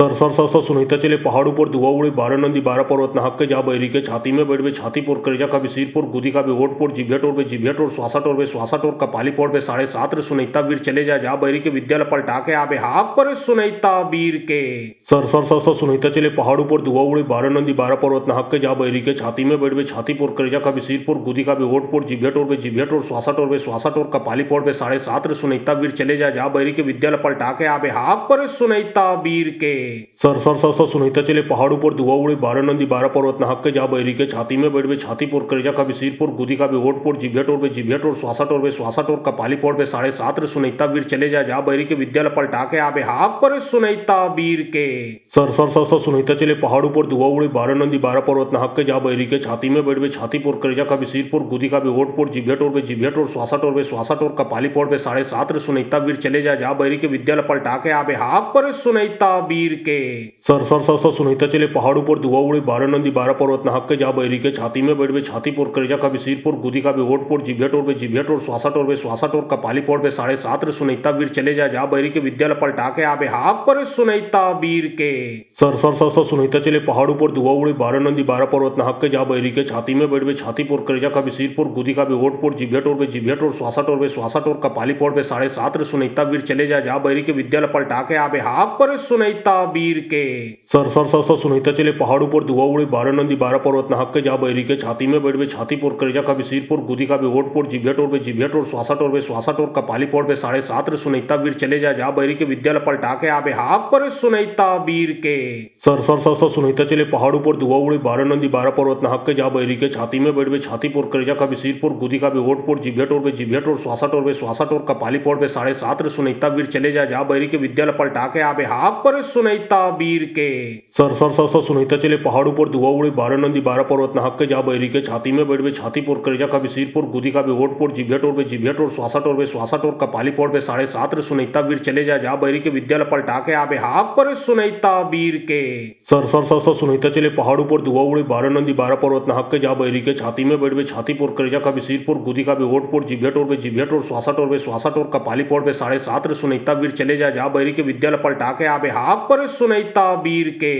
सर सुनैता चले पहाड़ ऊपर धुआं उड़े 12 नंदी 12 पर्वत नाहक के जा बैरी के छाती में बैठ बे छाती पोर करेजा का भी सिर पोर गुदी का भी ओट पोर जिभ्या टोर श्वासा टोर कपाली पोर बे 7.5 सुनैता वीर चले जा बैरी के विद्यालय पलटा के आबे हाक पर सुनैता वीर के सर सुनैता चले पहाड़ ऊपर धुआं उड़े 12 नंदी 12 पर्वत नाहक के जा बैरी के छाती में बैठ बे छाती पोर करेजा का भी सिर पोर गुदी का भी ओट पोर जिभ्या टोर श्वासा टोर कपाली पोर बे 7.5 सुनैता वीर चले जा बैरी के विद्यालय पलटा के आबे हाक पर सुनैता वीर के सर सुनैता चले पहाड़ ऊपर धुआं उड़े 12 नंदी 12 पर्वत नाहक के जा बैरी के छाती में बैठ बे छाती पोर करेजा का भी सिर पोर गुदी का भी ओट पोर जिभ्या टोर श्वासा टोर कपाली पोर बे 7.5 सुनैता वीर चले जा बैरी बैरी के विद्यालय पलटा के आबे हाथ पर सुनैता वीर के। सर सर सर सर सुनैता चले पहाड़ ऊपर धुआं उड़े 12 नंदी 12 पर्वत नहक के जा बैरी के छाती में बैठ बे छाती पुर करेजा का सिरपुर गुदी का भी ओट पुर जिभ्या टोर बे जिभ्या टोर श्वासा टोर बे श्वासा टोर कपाली पोर बे 7.5 सुनैता वीर चले जा बैरी के विद्यालय पलटा के आबे हाथ पर सुनैता वीर के। सर सर सर सर सुनैता चले पहाड़ ऊपर धुआं उड़े 12 नंदी 12 पर्वत नहक के जा बैरी के छाती में बैठ बे छाती पुर करेजा का सिरपुर गुदी का भी ओट पुर जिभ्या टोर बे जिभ्या टोर श्वासा टोर बे श्वासा टोर कपाली पोर बे 7.5 सुनैता वीर चले जा बैरी के विद्यालय पलटा के आबे हाथ पर सुनैता वीर के। सर सर सर सर सुनैता चले पहाड़ ऊपर धुआं उड़े 12 नंदी 12 पर्वत नहक के जा बैरी के छाती में बैठ बे छाती पुर करेजा का सिरपुर गुदी का भी ओट पुर जिभ्या टोर बे जिभ्या टोर श्वासा टोर बे श्वासा टोर कपाली पोर बे 7.5 सुनैता वीर चले जा बैरी के विद्यालय पलटा के आबे हाथ पर सुनैता वीर के। सर सर सर सर सुनैता चले पहाड़ ऊपर धुआं उड़े 12 नंदी 12 पर्वत नहक के जा बैरी के छाती में बैठ बे छाती पुर करेजा का सिरपुर गुदी का भी ओट पुर जिभ्या टोर बे जिभ्या टोर श्वासा टोर बे श्वासा टोर कपाली पोर बे 7.5 सुनैता वीर चले जा बैरी के विद्यालय पलटा के आबे हाथ पर सुनैता वीर के। सर सर सर सर सुनैता चले पहाड़ ऊपर धुआं उड़े 12 नंदी 12 पर्वत नहक के जा बैरी के छाती में बैठ बे छाती पुर करेजा का सिरपुर गुदी का भी ओट पुर जिभ्या टोर बे जिभ्या टोर श्वासा टोर बे श्वासा टोर कपाली पोर बे 7.5 सुनैता वीर चले जा बैरी के विद्यालय पलटा के आबे हाथ पर सुनैता वीर के। सर सर सर सर सुनैता चले पहाड़ ऊपर धुआं उड़े 12 नंदी 12 पर्वत नहक के जा बैरी के छाती में बैठ बे छाती पुर करेजा का सिरपुर गुदी का भी ओट पुर जिभ्या टोर बे जिभ्या टोर श्वासा टोर बे श्वासा टोर कपाली पोर बे 7.5 सुनैता वीर चले जा बैरी के विद्यालय पलटा के आबे हाथ पर सुनैता वीर के। सर सर सर सर सुनैता चले पहाड़ ऊपर धुआं उड़े 12 नंदी 12 पर्वत नहक के जा बैरी के छाती में बैठ बे छाती पुर करेजा का सिरपुर गुदी का भी ओट पुर जिभ्या टोर बे जिभ्या टोर श्वासा टोर बे श्वासा टोर कपाली पोर बे 7.5 सुनैता वीर चले जा बैरी के विद्यालय पलटा के आबे हाथ पर सुनैता वीर के।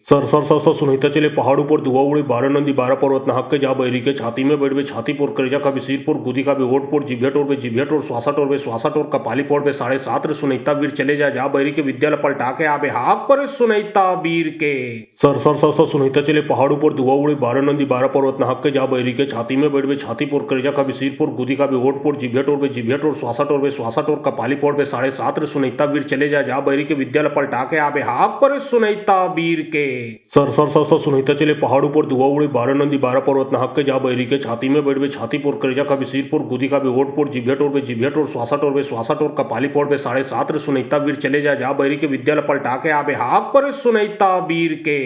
सर सर सर सर सुनैता चले पहाड़ ऊपर धुआं उड़े 12 नंदी 12 पर्वत नहक के जा बैरी के छाती में बैठ बे छाती पुर करेजा का सिरपुर गुदी का भी ओट पुर जिभ्या टोर बे जिभ्या टोर श्वासा टोर बे श्वासा टोर कपाली पोर बे 7.5 सुनैता वीर चले जा बैरी के विद्यालय पलटा के आबे हाथ पर सुनैता वीर के। सर सर सर सर सुनैता चले पहाड़ ऊपर धुआं उड़े 12 नंदी 12 पर्वत नहक के जा बैरी के छाती में बैठ बे छाती पुर करेजा का सिरपुर गुदी का भी ओट पुर जिभ्या टोर बे जिभ्या टोर श्वासा टोर बे श्वासा टोर कपाली पोर बे 7.5 सुनैता वीर चले जा बैरी के विद्यालय पलटा के आबे हाथ पर सुनैता वीर के। सर सर सर सर सुनैता चले पहाड़ ऊपर धुआं उड़े 12 नंदी 12 पर्वत नहक के जा बैरी के छाती में बैठ बे छाती पुर करेजा का सिरपुर गुदी का भी ओट पुर जिभ्या टोर बे जिभ्या टोर श्वासा टोर बे श्वासा टोर कपाली पोर बे 7.5 सुनैता वीर चले जा बैरी के विद्यालय पलटा के आबे हाथ पर सुनैता वीर के।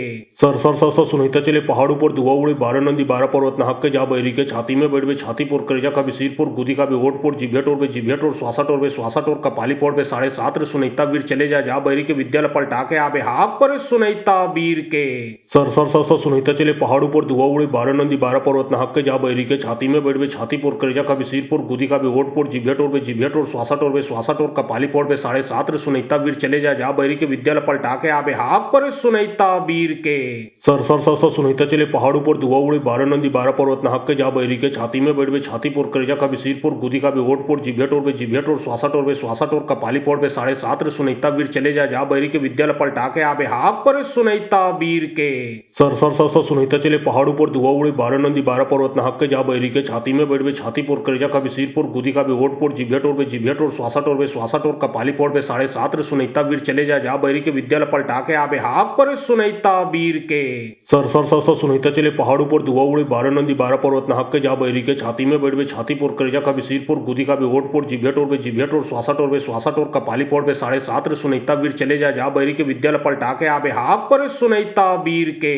सर सर सर सर सुनैता चले पहाड़ ऊपर धुआं उड़े 12 नंदी 12 पर्वत नहक के जा बैरी के छाती में बैठ बे छाती पुर करेजा का सिरपुर गुदी का भी ओट पुर जिभ्या टोर बे जिभ्या टोर श्वासा टोर बे श्वासा टोर कपाली पोर बे 7.5 सुनैता वीर चले जा बैरी के विद्यालय पलटा के आबे हाथ पर सुनैता वीर के। सर सर सर सर सुनैता चले पहाड़ ऊपर धुआं उड़े 12 नंदी 12 पर्वत नहक के जा बैरी के छाती में बैठ बे छाती पुर करेजा का सिरपुर गुदी का भी ओट पुर जिभ्या टोर बे जिभ्या टोर श्वासा टोर बे श्वासा टोर कपाली पोर बे 7.5 सुनैता वीर चले जा बैरी के विद्यालय पलटा के आबे हाथ पर सुनैता वीर के। सर सर सर सर सुनैता चले पहाड़ ऊपर धुआं उड़े 12 नंदी 12 पर्वत नहक के जा बैरी के छाती में बैठ बे छाती पुर करेजा का सिरपुर गुदी का भी ओट पुर जिभ्या टोर बे जिभ्या टोर श्वासा टोर बे श्वासा टोर कपाली पोर बे 7.5 सुनैता वीर चले जा बैरी के विद्यालय पलटा के आबे हाथ पर सुनैता वीर के। सर सर सर सर सुनैता चले पहाड़ ऊपर धुआं उड़े 12 नंदी 12 पर्वत नहक के जा बैरी के छाती में बैठ बे छाती पुर करेजा का सिरपुर गुदी का भी ओट पुर जिभ्या टोर बे जिभ्या टोर श्वासा टोर बे श्वासा टोर कपाली पोर बे 7.5 सुनैता वीर चले जा बैरी के विद्यालय पलटा के आबे हाथ पर सुनैता वीर के। सर सर सर सर सुनैता चले पहाड़ ऊपर धुआं उड़े 12 नंदी 12 पर्वत नहक के जा बैरी के छाती में बैठ बे छाती पुर करेजा का सिरपुर गुदी का भी ओट पुर जिभ्या टोर बे जिभ्या टोर श्वासा टोर बे श्वासा टोर कपाली पोर बे 7.5 सुनैता वीर चले जा बैरी के विद्यालय पलटा के आबे हाथ पर सुनैता वीर के।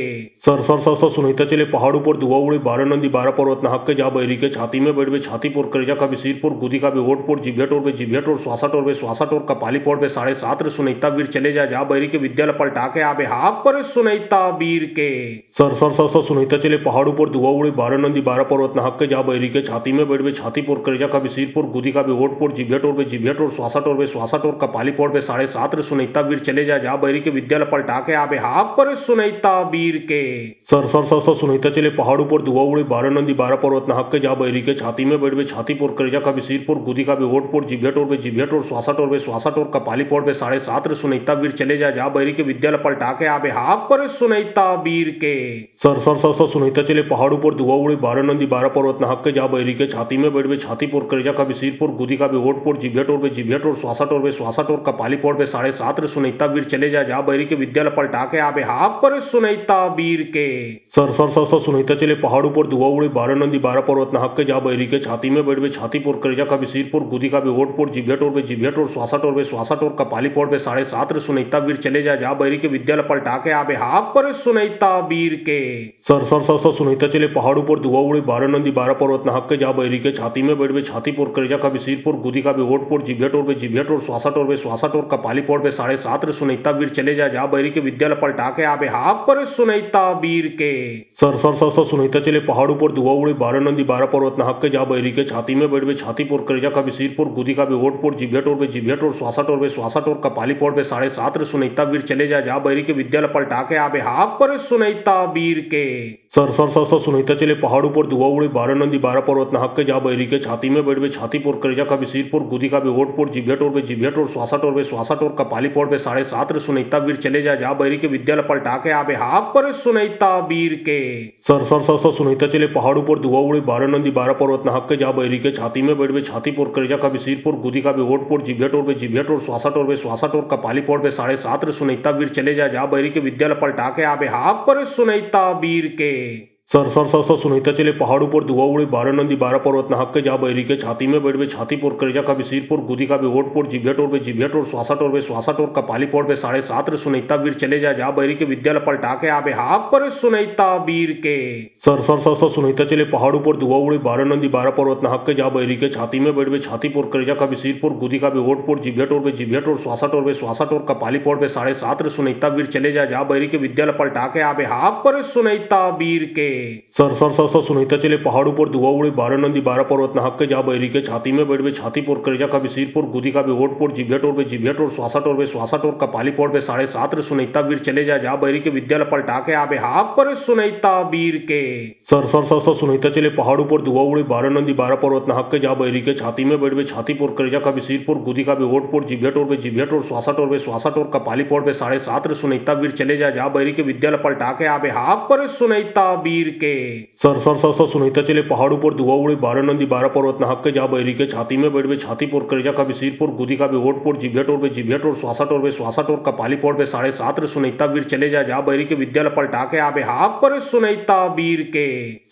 सर सर सर सर सुनैता चले पहाड़ ऊपर धुआं उड़े 12 नंदी 12 पर्वत नहक के जा बैरी के छाती में बैठ बे छाती पुर करेजा का सिरपुर गुदी का भी ओट पुर जिभ्या टोर बे जिभ्या टोर श्वासा टोर बे श्वासा टोर कपाली पोर बे 7.5 सुनैता वीर चले जा बैरी के विद्यालय पलटा के आबे हाथ पर सुनैता वीर के। सर सर सर सर सुनैता चले पहाड़ ऊपर धुआं उड़े 12 नंदी 12 पर्वत नहक के जा बैरी के छाती में बैठ बे छाती पुर करेजा का सिरपुर गुदी का भी ओट पुर जिभ्या टोर बे जिभ्या टोर श्वासा टोर बे श्वासा टोर कपाली पोर बे 7.5 सुनैता वीर चले जा बैरी के विद्यालय पलटा के आबे हाथ पर सुनैता वीर के। सर सर सर सर सुनैता चले पहाड़ ऊपर धुआं उड़े 12 नंदी 12 पर्वत नहक के जा बैरी के छाती में बैठ बे छाती पुर करेजा का सिरपुर गुदी का भी ओट पुर जिभ्या टोर बे जिभ्या टोर श्वासा टोर बे श्वासा टोर कपाली पोर बे 7.5 सुनैता वीर चले जा बैरी के विद्यालय पलटा के आबे हाथ पर सुनैता वीर के। सर सर सर सर सुनैता चले पहाड़ ऊपर धुआं उड़े 12 नंदी 12 पर्वत नहक के जा बैरी के छाती में बैठ बे छाती पुर करेजा का सिरपुर गुदी का भी ओट पुर जिभ्या टोर बे जिभ्या टोर श्वासा टोर बे श्वासा टोर कपाली पोर बे 7.5 सुनैता वीर चले जा बैरी के विद्यालय पलटा के आबे हाथ पर सुनैता वीर के। सर सर सर सर सुनैता चले पहाड़ ऊपर धुआं उड़े 12 नंदी 12 पर्वत नहक के जा बैरी के छाती में बैठ बे छाती पुर करेजा का सिरपुर गुदी का भी ओट पुर जिभ्या टोर बे जिभ्या टोर टोर स्वासा टोर बे स्वासा टोर कपाली पोड़ बे 7.5 रे सुनीता वीर चले जा बैरी के विद्यालय पलटा के आबे हाथ पर सुनीता वीर के sir sir sir sir Sunita चले पहाड़ ऊपर दुआ उड़े 12 नंदी 12 पर्वत नहक के जा बैरी के छाती में बैठ बे छाती पोर करेजा का भी सिरपुर गुदी का भी ओटपुर जिभिया टोर स्वासा टोर कपाली पोड़ बे 7.5 रे सुनीता वीर चले जा बैरी के विद्यालय पलटा के आबे हाथ पर सुनीता वीर के sir sir sir sir Sunita चले पहाड़ ऊपर दुआ उड़े 12 नंदी 12 पर्वत नहक के जा बैरी के छाती में बैठ बे छाती पोर करेजा का भी सिरपुर गुदी का भी ओटपुर जिभिया टोर स्वासा टोर कपाली पोड़ बे 7.5 रे सुनीता वीर चले जा बैरी के विद्यालय पलटा के आबे हाथ पर सुनीता वीर के sir sir sir sir Sunita चले पहाड़ ऊपर दुआ उड़े 12 नंदी 12 पर्वत नहक के जा बैरी के छाती में बैठ बे छाती पोर करेजा का भी सिरपुर गुदी का भी ओटपुर जिभिया टोर स्वासा टोर कपाली पोड़ बे 7.5 रे सुनीता वीर चले जा बैरी के विद्यालय पलटा के आबे हाथ पर सुनीता वीर के sir sir sir sir Sunita चले पहाड़ ऊपर दुआ उड़े 12 नंदी 12 पर्वत नहक के जा बैरी के छाती में बैठ बे छाती पोर करेजा का भी सिरपुर गुदी का भी ओटपुर जिभिया टोर स्वासा टोर कपाली पोड़ बे 7.5 रे सुनीता वीर चले जा बैरी के विद्यालय पलटा के आबे हाथ पर सुनीता वीर के sir sir sir sir Sunita चले पहाड़ ऊपर दुआ उड़े 12 नंदी 12 पर्वत नहक के जा बैरी के छाती में बैठ बे छाती पोर करेजा का भी सिरपुर गुदी का भी ओटपुर जिभिया टोर स्वासा टोर कपाली पोड़ बे 7.5 रे सुनीता वीर चले जा बैरी के विद्यालय पलटा के आबे हाथ पर सुनीता वीर के sir sir sir sir Sunita चले पहाड़ ऊपर दुआ उड़े 12 नंदी 12 पर्वत नहक के जा बैरी के छाती में बैठ बे छाती पोर करेजा का भी सिरपुर गुदी का भी ओटपुर जिभिया टोर स्वासा टोर कपाली पोड़ बे 7.5 रे सुनीता वीर चले जा बैरी के विद्यालय पलटा के आबे हाथ पर सुनीता वीर के sir sir sir sir Sunita चले पहाड़ ऊपर दुआ उड़े 12 नंदी 12 पर्वत नहक के जा बैरी के छाती में बैठ बे छाती पोर करेजा का भी सिरपुर गुदी का भी ओटपुर जिभिया टोर स्वासा टोर कपाली पोड़ बे 7.5 रे सुनीता वीर चले जा बैरी के विद्यालय पलटा के आबे हाथ पर सुनीता वीर के sir sir sir sir Sunita चले पहाड़ ऊपर दुआ उड़े 12 नंदी 12 पर्वत नहक के जा बैरी के छाती में बैठ बे छाती पोर करेजा का भी सिरपुर गुदी का भी ओटपुर जिभिया टोर स्वासा टोर कपाली पोड़ बे 7.5 रे सुनीता वीर चले जा बैरी के विद्यालय पलटा के आबे हाथ पर सुनीता वीर के sir sir sir sir Sunita चले पहाड़ ऊपर दुआ उड़े 12 नंदी 12 पर्वत नहक के जा बैरी के छाती में बैठ बे छाती पोर करेजा का भी सिरपुर गुदी का भी ओटपुर जिभिया टोर स्वासा टोर कपाली पोड़ बे 7.5 रे सुनीता वीर चले जा बैरी के विद्यालय पलटा के आबे हाथ पर सुनीता वीर के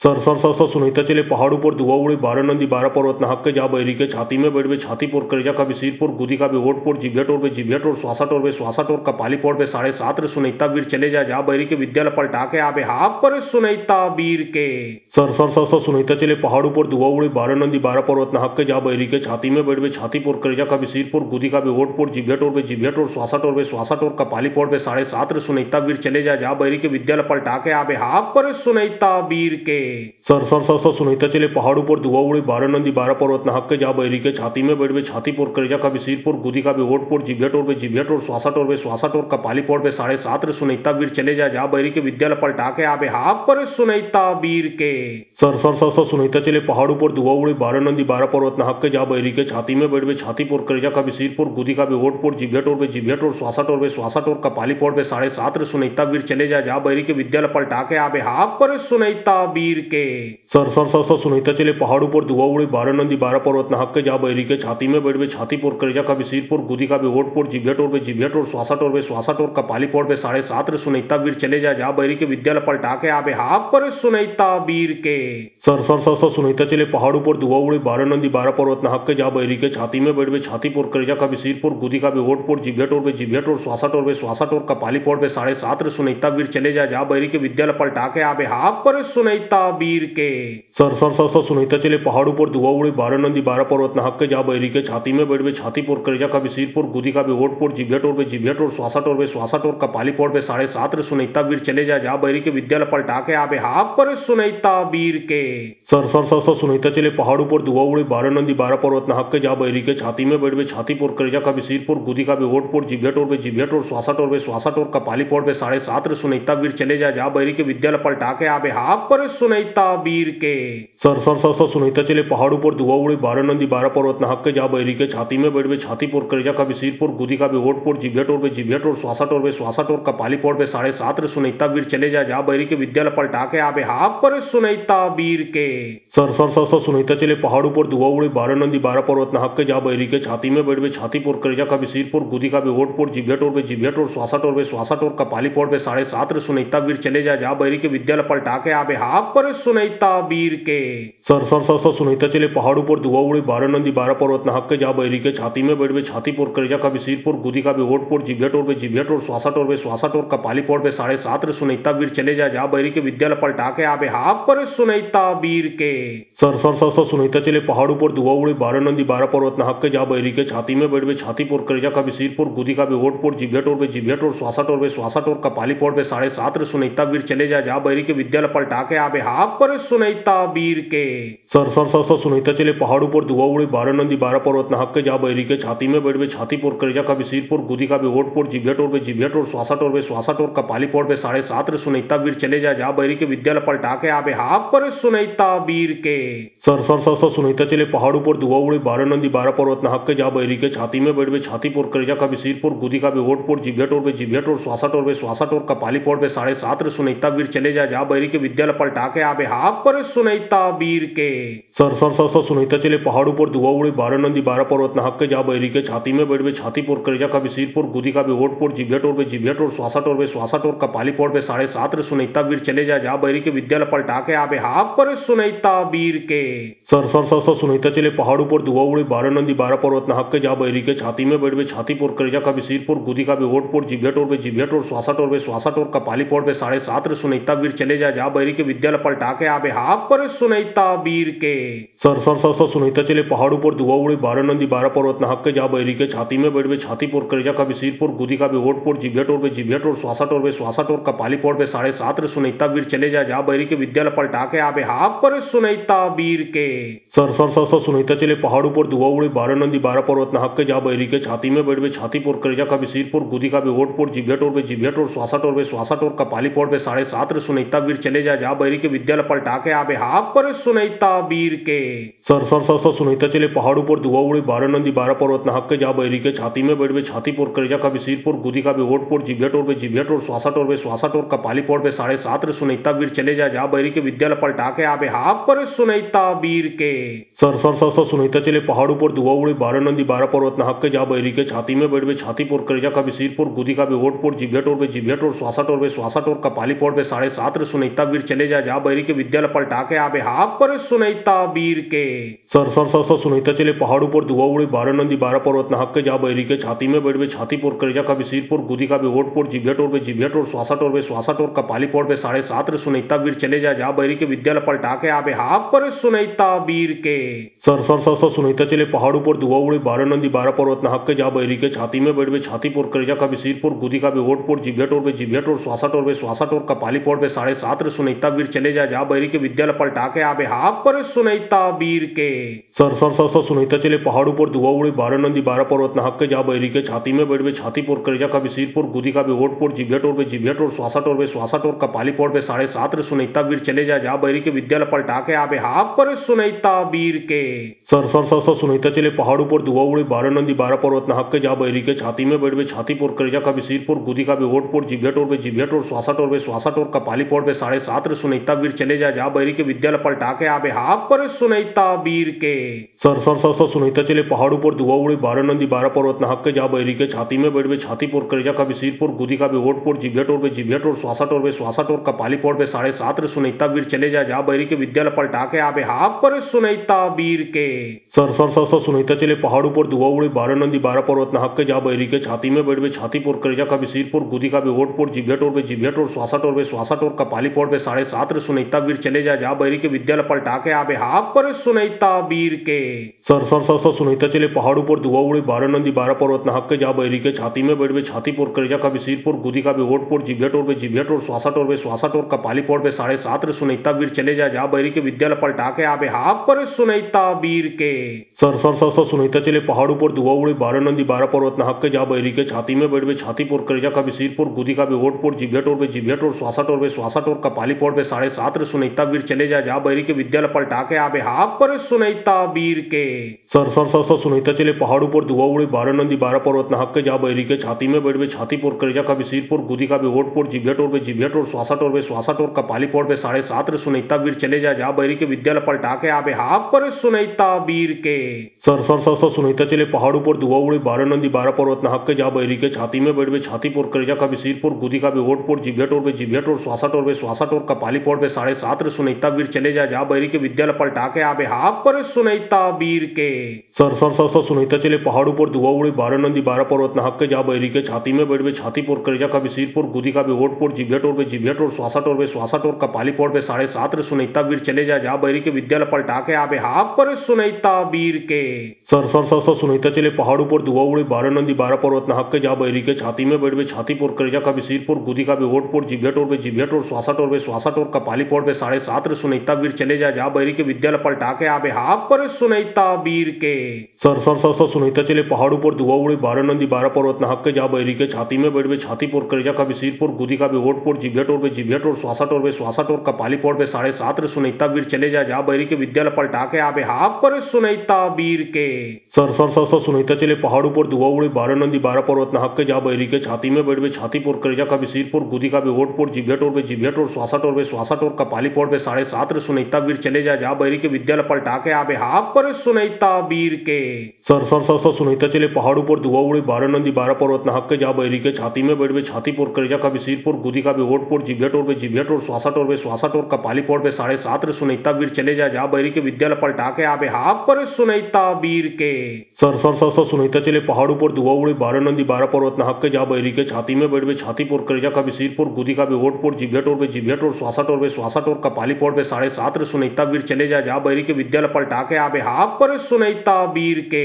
sir sir sir sir Sunita चले पहाड़ ऊपर दुआ उड़े 12 नंदी 12 पर्वत नहक के जा बैरी के छाती में बैठ बे छाती पोर करेजा का भी सिरपुर गुदी का भी ओटपुर जिभिया टोर स्वासा टोर कपाली पोड़ बे 7.5 रे सुनीता वीर चले जा बैरी के विद्यालय पलटा के आबे हाथ पर सुनीता वीर के sir sir sir sir Sunita चले पहाड़ ऊपर दुआ उड़े 12 नंदी 12 पर्वत नहक के जा बैरी के छाती में बैठ बे छाती पोर करेजा का भी सिरपुर गुदी का भी ओटपुर जिभिया टोर स्वासा टोर कपाली पोड़ बे 7.5 रे सुनीता वीर चले जा बैरी के विद्यालय पलटा के आबे हाथ पर सुनीता वीर के sir sir sir sir Sunita चले पहाड़ ऊपर दुआ उड़े 12 नंदी 12 पर्वत नहक के जा बैरी के छाती में बैठ बे छाती पोर करेजा का भी सिरपुर गुदी का भी ओटपुर जिभिया टोर स्वासा टोर कपाली पोड़ बे 7.5 रे सुनीता वीर चले जा बैरी के विद्यालय पलटा के आबे हाथ पर सुनीता वीर के sir sir sir sir Sunita चले पहाड़ ऊपर दुआ उड़े 12 नंदी 12 पर्वत नहक के जा बैरी के छाती में बैठ बे छाती पोर करेजा का भी सिरपुर गुदी का भी ओटपुर जिभिया टोर स्वासा टोर कपाली पोड़ बे 7.5 रे सुनीता वीर चले जा बैरी के विद्यालय पलटा के आबे हाथ पर सुनीता वीर के sir sir sir sir Sunita चले पहाड़ ऊपर दुआ उड़े 12 नंदी 12 पर्वत नहक के जा बैरी के छाती में बैठ बे छाती पोर करेजा का भी सिरपुर गुदी का भी ओटपुर जिभिया टोर स्वासा टोर कपाली पोड़ बे 7.5 रे सुनीता वीर चले जा बैरी के विद्यालय पलटा के आबे हाथ पर सुनीता वीर के sir sir sir sir Sunita चले पहाड़ ऊपर दुआ उड़े 12 नंदी 12 पर्वत नहक के जा बैरी के छाती में बैठ बे छाती पोर करेजा का भी सिरपुर गुदी का भी ओटपुर जिभिया टोर स्वासा टोर कपाली पोड़ बे 7.5 रे सुनीता वीर चले जा बैरी के विद्यालय पलटा के आबे हाथ पर सुनीता वीर के sir sir sir sir Sunita चले पहाड़ ऊपर दुआ उड़े 12 नंदी 12 पर्वत नहक के जा बैरी के छाती में बैठ बे छाती पोर करेजा का भी सिरपुर गुदी का भी ओटपुर जिभिया टोर स्वासा टोर कपाली पोड़ बे 7.5 रे सुनीता वीर चले जा बैरी के विद्यालय पलटा के आबे हाथ पर सुनीता वीर के sir sir sir sir Sunita चले पहाड़ ऊपर दुआ उड़े 12 नंदी 12 पर्वत नहक के जा बैरी के छाती में बैठ बे छाती पोर करेजा का भी सिरपुर गुदी का भी ओटपुर जिभिया टोर स्वासा टोर कपाली पोड़ बे 7.5 रे सुनीता वीर चले जा बैरी के विद्यालय पलटा के आबे हाथ पर सुनीता वीर के sir sir sir sir Sunita चले पहाड़ ऊपर दुआ उड़े 12 नंदी 12 पर्वत नहक के जा बैरी के छाती में बैठ बे छाती पोर करेजा का भी सिरपुर गुदी का भी ओटपुर जिभिया टोर स्वासा टोर कपाली पोड़ बे 7.5 रे सुनीता वीर चले जा बैरी के विद्यालय पलटा के आबे हाथ पर सुनैता वीर के। सर सर सर सर सुनैता चले पहाड़ ऊपर धुआं उड़े 12 नंदी 12 पर्वत नाहक के जा बैरी के छाती में बैठ बे छाती पोर करेजा का सिर पोर गुदी का बे ओट पोर जिभ्या टोर बे जिभ्या टोर श्वासा टोर का पाली पोर बे 7.5 रे सुनैता वीर चले जा बैरी के विद्यालय पलटा के आबे हाथ पर सुनैता वीर के। सर सर सर सर सुनैता चले पहाड़ ऊपर धुआं उड़े 12 नंदी 12 पर्वत नाहक के जा बैरी के छाती में बैठ बे छाती पोर करेजा का सिर पोर गुदी का बे ओट पोर जिभ्या टोर बे जिभ्या टोर श्वासा टोर का पाली पोर बे 7.5 रे सुनैता वीर चले जा बैरी के विद्यालय पलटा के आबे हाथ पर सुनैता वीर के। सर सर सर सर सुनैता चले पहाड़ ऊपर धुआं उड़े 12 नंदी 12 पर्वत नाहक के जा बैरी के छाती में बैठ बे छाती पोर करेजा का सिर पोर गुदी का बे ओट पोर जिभ्या टोर बे जिभ्या टोर श्वासा टोर का पाली पोर बे 7.5 रे सुनैता वीर चले जा बैरी के विद्यालय पलटा के आबे हाथ पर सुनैता वीर के। सर सर सर सर सुनैता चले पहाड़ ऊपर धुआं उड़े 12 नंदी 12 पर्वत नाहक के जा बैरी के छाती में बैठ बे छाती पोर करेजा का सिर पोर गुदी का बे ओट पोर जिभ्या टोर बे जिभ्या टोर श्वासा टोर का पाली पोर बे 7.5 रे सुनैता वीर चले जा बैरी के विद्यालय पलटा के आबे हाथ पर सुनैता वीर के। सर सर सर सर सुनैता चले पहाड़ ऊपर धुआं उड़े 12 नंदी 12 पर्वत नाहक के जा बैरी के छाती में बैठ बे छाती पोर करेजा का सिर पोर गुदी का बे ओट पोर जिभ्या टोर बे जिभ्या टोर श्वासा टोर का पाली पोर बे 7.5 रे सुनैता वीर चले जा बैरी के विद्यालय पलटा के आबे हाथ पर सुनैता वीर के। सर सर सर सर सुनैता चले पहाड़ ऊपर धुआं उड़े 12 नंदी 12 पर्वत नाहक के जा बैरी के छाती में बैठ बे छाती पोर करेजा का सिर पोर गुदी का बे ओट पोर जिभ्या टोर बे जिभ्या टोर श्वासा टोर का पाली पोर बे 7.5 रे सुनैता वीर चले जा बैरी के विद्यालय पलटा के आबे हाथ पर सुनैता वीर के। सर सर सर सर सुनैता चले पहाड़ ऊपर धुआं उड़े 12 नंदी 12 पर्वत नाहक के जा बैरी के छाती में बैठ बे छाती पोर करेजा का सिर पोर गुदी का बे ओट पोर जिभ्या टोर बे जिभ्या टोर श्वासा टोर का पाली पोर बे 7.5 रे सुनैता वीर चले जा बैरी के विद्यालय पलटा के आबे हाथ पर सुनैता वीर के। सर सर सर सर सुनैता चले पहाड़ ऊपर धुआं उड़े 12 नंदी 12 पर्वत नाहक के जा बैरी के छाती में बैठ बे छाती पोर करेजा का सिर पोर गुदी का बे ओट पोर जिभ्या टोर बे जिभ्या टोर श्वासा टोर का पाली पोर बे 7.5 रे सुनैता वीर चले जा बैरी के विद्यालय पलटा के आबे हाथ पर सुनैता वीर के। सर सर सर सर सुनैता चले पहाड़ ऊपर धुआं उड़े 12 नंदी 12 पर्वत नाहक के जा बैरी के छाती में बैठ बे छाती पोर करेजा का सिर पोर गुदी का बे ओट पोर जिभ्या टोर बे जिभ्या टोर श्वासा टोर का पाली पोर बे 7.5 रे सुनैता वीर चले जा बैरी के विद्यालय पलटा के आबे हाथ पर सुनैता वीर के। सर सर सर सर सुनैता चले पहाड़ ऊपर धुआं उड़े 12 नंदी 12 पर्वत नाहक के जा बैरी के छाती में बैठ बे छाती पोर करेजा का सिर पोर गुदी का बे ओट पोर जिभ्या टोर बे जिभ्या टोर श्वासा टोर का पाली पोर बे 7.5 रे सुनैता वीर चले जा बैरी के विद्यालय पलटा के आबे हाथ पर सुनैता वीर के। सर सर सर सर सुनैता चले पहाड़ ऊपर धुआं उड़े 12 नंदी 12 पर्वत नाहक के जा बैरी के छाती में बैठ बे छाती पोर करेजा का सिर पोर गुदी का बे ओट पोर जिभ्या टोर बे जिभ्या टोर श्वासा टोर का पाली पोर बे 7.5 रे सुनैता वीर चले जा बैरी के विद्यालय पलटा के आबे हाथ पर सुनैता वीर के। सर सर सर सर सुनैता चले पहाड़ ऊपर धुआं उड़े 12 नंदी 12 पर्वत नाहक के जा बैरी के छाती में बैठ बे छाती पोर करेजा का सिर पोर गुदी का बे ओट पोर जिभ्या टोर बे जिभ्या टोर श्वासा टोर का पाली पोर बे 7.5 रे सुनैता वीर चले जा बैरी के विद्यालय पलटा के आबे हाथ पर सुनैता वीर के। सर सर सर सर सुनैता चले पहाड़ ऊपर धुआं उड़े 12 नंदी 12 पर्वत नाहक के जा बैरी के छाती में बैठ बे छाती पोर करेजा का सिर पोर गुदी का बे ओट पोर जिभ्या टोर बे जिभ्या टोर श्वासा टोर का पाली पोर बे 7.5 रे सुनैता वीर चले जा बैरी के विद्यालय पलटा के आबे हाथ पर सुनैता वीर के। सर सर सर सर सुनैता चले पहाड़ ऊपर धुआं उड़े 12 नंदी 12 पर्वत नाहक के जा बैरी के छाती में बैठ बे छाती पोर करेजा का सिर पोर गुदी का बे ओट पोर जिभ्या टोर बे जिभ्या टोर श्वासा टोर का पाली पोर बे 7.5 रे सुनैता वीर चले जा बैरी के विद्यालय पलटा के आबे हाथ पर सुनैता वीर के। सर सर सर सर सुनैता चले पहाड़ ऊपर धुआं उड़े 12 नंदी 12 पर्वत नाहक के जा बैरी के छाती में बैठ बे छाती पोर करेजा का सिर पोर गुदी का बे ओट पोर जिभ्या टोर बे जिभ्या टोर श्वासा टोर का पाली पोर बे 7.5 रे सुनैता वीर चले जा बैरी के विद्यालय पलटा के आबे हाथ पर सुनैता वीर के। सर सर सर सर सुनैता चले पहाड़ ऊपर धुआं उड़े 12 नंदी 12 पर्वत नाहक के जा बैरी के छाती में बैठ बे छाती पोर करेजा का सिर पोर गुदी का बे ओट पोर जिभ्या टोर बे जिभ्या टोर श्वासा टोर का पाली पोर बे 7.5 रे सुनैता वीर चले जा बैरी के विद्यालय पलटा के आबे हाथ पर सुनैता वीर के। सर सर सर सर सुनैता चले पहाड़ ऊपर धुआं उड़े 12 नंदी 12 पर्वत नाहक के जा बैरी के छाती में बैठ बे छाती पोर करेजा का सिर पोर गुदी का बे ओट पोर जिभ्या टोर बे जिभ्या टोर श्वासा टोर का पाली पोर बे 7.5 रे सुनैता वीर चले जा बैरी के विद्यालय पलटा के आबे हाथ पर सुनैता वीर के। सर सर सर सर सुनैता चले पहाड़ ऊपर धुआं उड़े 12 नंदी 12 पर्वत नाहक के जा बैरी के छाती में बैठ बे छाती पोर करेजा का सिर पोर गुदी का बे ओट पोर जिभ्या टोर बे जिभ्या टोर श्वासा टोर का पाली पोर बे 7.5 रे सुनैता वीर चले जा बैरी के विद्यालय पलटा के आबे हाथ पर सुनैता वीर के। सर सर सर सर सुनैता चले पहाड़ ऊपर धुआं उड़े 12 नंदी 12 पर्वत नाहक के जा बैरी के छाती में बैठ बे छाती पोर करेजा का सिर पोर गुदी का बे ओट पोर जिभ्या टोर बे जिभ्या टोर श्वासा टोर का पाली पोर बे 7.5 रे सुनैता वीर चले जा बैरी के विद्यालय पलटा के आबे हाथ पर सुनैता वीर के। सर सर सर सर सुनैता चले पहाड़ ऊपर धुआं उड़े 12 नंदी 12 पर्वत नाहक के जा बैरी के छाती में बैठ बे छाती पोर करेजा का सिर पोर गुदी का बे ओट पोर जिभ्या टोर बे जिभ्या टोर श्वासा टोर कपाली पौड़ पे 7.5 रे सुनीता वीर चले जा बैरी के विद्यालय पलटा के आबे हाक पर सुनीता वीर के सर सुनीता चले पहाड़ ऊपर दुआ उड़े 12 नंदी 12 पर्वत नहक के जा बैरी के छाती में बैठ बे छाती पोर करेजा का भी सिर पोर गुदी का भी ओट पोर जिभ्या टोर बे जिभ्या टोर श्वासा टोर कपाली पौड़ पे 7.5 रे सुनीता वीर चले जा बैरी के विद्यालय पलटा के आबे हाक पर सुनीता वीर के सर सुनीता चले पहाड़ ऊपर दुआ उड़े 12 नंदी 12 पर्वत नहक के जा बैरी के छाती में बैठ बे छाती पोर करेजा का भी सिर पोर गुदी का भी ओट पोर जिभ्या टोर श्वासा टोर कपाली पौड़ पे 7.5 रे सुनीता वीर चले जा बैरी के विद्यालय पलटा के आबे हाक पर सुनीता वीर के सर सुनीता चले पहाड़ ऊपर दुआ उड़े 12 नंदी 12 पर्वत नहक के जा बैरी के छाती में बैठ बे छाती पोर करेजा का भी सिर पोर गुदी का भी ओट पोर जिभ्या टोर श्वासा टोर कपाली पौड़ पे 7.5 रे सुनीता वीर चले जा बैरी के विद्यालय पलटा के आबे हाक पर सुनीता वीर के सर सुनीता चले पहाड़ ऊपर दुआ उड़े 12 नंदी 12 पर्वत नहक के जा बैरी के छाती में बैठ बे छाती पोर करेजा का भी सिर पोर गुदी का भी ओट पोर जिभ्या टोर श्वासा टोर कपाली पौड़ पे 7.5 रे सुनीता वीर चले जा बैरी के विद्यालय पलटा के आबे हाक पर सुनीता वीर के सर सुनीता चले पहाड़ ऊपर दुआ उड़े 12 नंदी 12 पर्वत नहक के जा बैरी के छाती में बैठ बे छाती पोर करेजा का भी सिर पोर गुदी का भी ओट पोर जिभ्या टोर श्वासा टोर कपाली पौड़ पे 7.5 रे सुनीता वीर चले जा बैरी के विद्यालय पलटा के आबे हाक पर सुनीता वीर के सर सुनीता चले पहाड़ ऊपर दुआ उड़े 12 नंदी 12 पर्वत नहक के जा बैरी के छाती में बैठ बे छाती पोर करेजा का भी सिर पोर गुदी का भी ओट पोर जिभ्या टोर श्वासा टोर कपाली पौड़ पे 7.5 रे सुनीता वीर चले जा बैरी के विद्यालय पलटा के आबे हाक पर सुनीता वीर के सर सुनीता चले पहाड़ ऊपर दुआ उड़े 12 नंदी 12 पर्वत नहक के जा बैरी के छाती में बैठ बे छाती पोर करेजा का भी सिर पोर गुदी का भी ओट पोर जिभ्या टोर श्वासा टोर कपाली पौड़ पे 7.5 रे सुनीता वीर चले जा बैरी के विद्यालय पलटा के आबे हाक पर सुनीता वीर के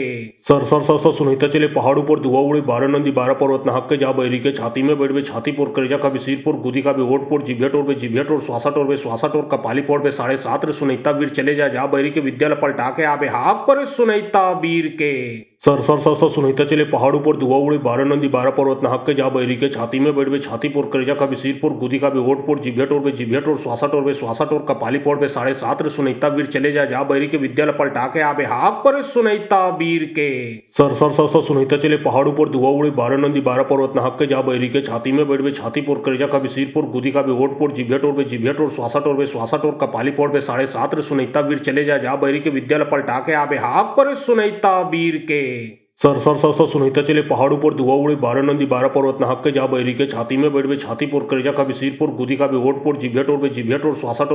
सर सुनीता चले पहाड़ ऊपर दुआ उड़े 12 नंदी 12 पर्वत नहक के जा बैरी के छाती में बैठ बे छाती पोर करेजा का भी सिर पोर गुदी का भी ओट पोर जिभ्या टोर श्वासा टोर कपाली पौड़ पे 7.5 रे सुनीता वीर चले जा बैरी के विद्यालय पलटा के आबे हाक पर सुनीता वीर के सर सुनीता चले पहाड़ ऊपर दुआ उड़े 12 नंदी 12 पर्वत नहक के जा बैरी के छाती में बैठ बे छाती पोर करेजा का भी सिर पोर गुदी का भी ओट पोर जिभ्या टोर श्वासा टोर कपाली पौड़ पे 7.5 रे सुनीता वीर चले जा बैरी के विद्यालय पलटा के आबे हाक पर सुनीता वीर के सर सुनीता चले पहाड़ ऊपर दुआ उड़े 12 नंदी 12 पर्वत नहक के जा बैरी के छाती में बैठ बे छाती पोर करेजा का भी सिर पोर गुदी का भी ओट पोर जिभ्या टोर श्वासा टोर कपाली पौड़ पे 7.5 रे सुनीता वीर चले जा बैरी के विद्यालय पलटा के आबे हाक पर सुनीता वीर के सर सुनीता चले पहाड़ ऊपर दुआ उड़े 12 नंदी 12 पर्वत नहक के जा बैरी के छाती में बैठ बे छाती पोर करेजा का भी सिर पोर गुदी का भी ओट पोर जिभ्या टोर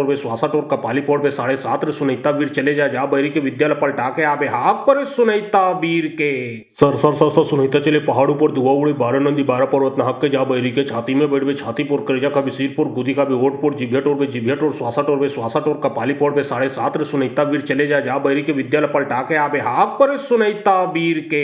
श्वासा टोर कपाली पौड़ पे 7.5 रे सुनीता वीर चले जा बैरी के विद्यालय पलटा के आबे हाक पर सुनीता वीर के सर सुनीता चले पहाड़ ऊपर दुआ उड़े 12 नंदी 12 पर्वत नहक के जा बैरी के छाती में बैठ बे छाती पोर करेजा का भी सिर पोर गुदी का भी ओट पोर जिभ्या टोर श्वासा टोर कपाली पौड़ पे 7.5 रे सुनीता वीर चले जा बैरी के विद्यालय पलटा के आबे हाक पर सुनीता वीर के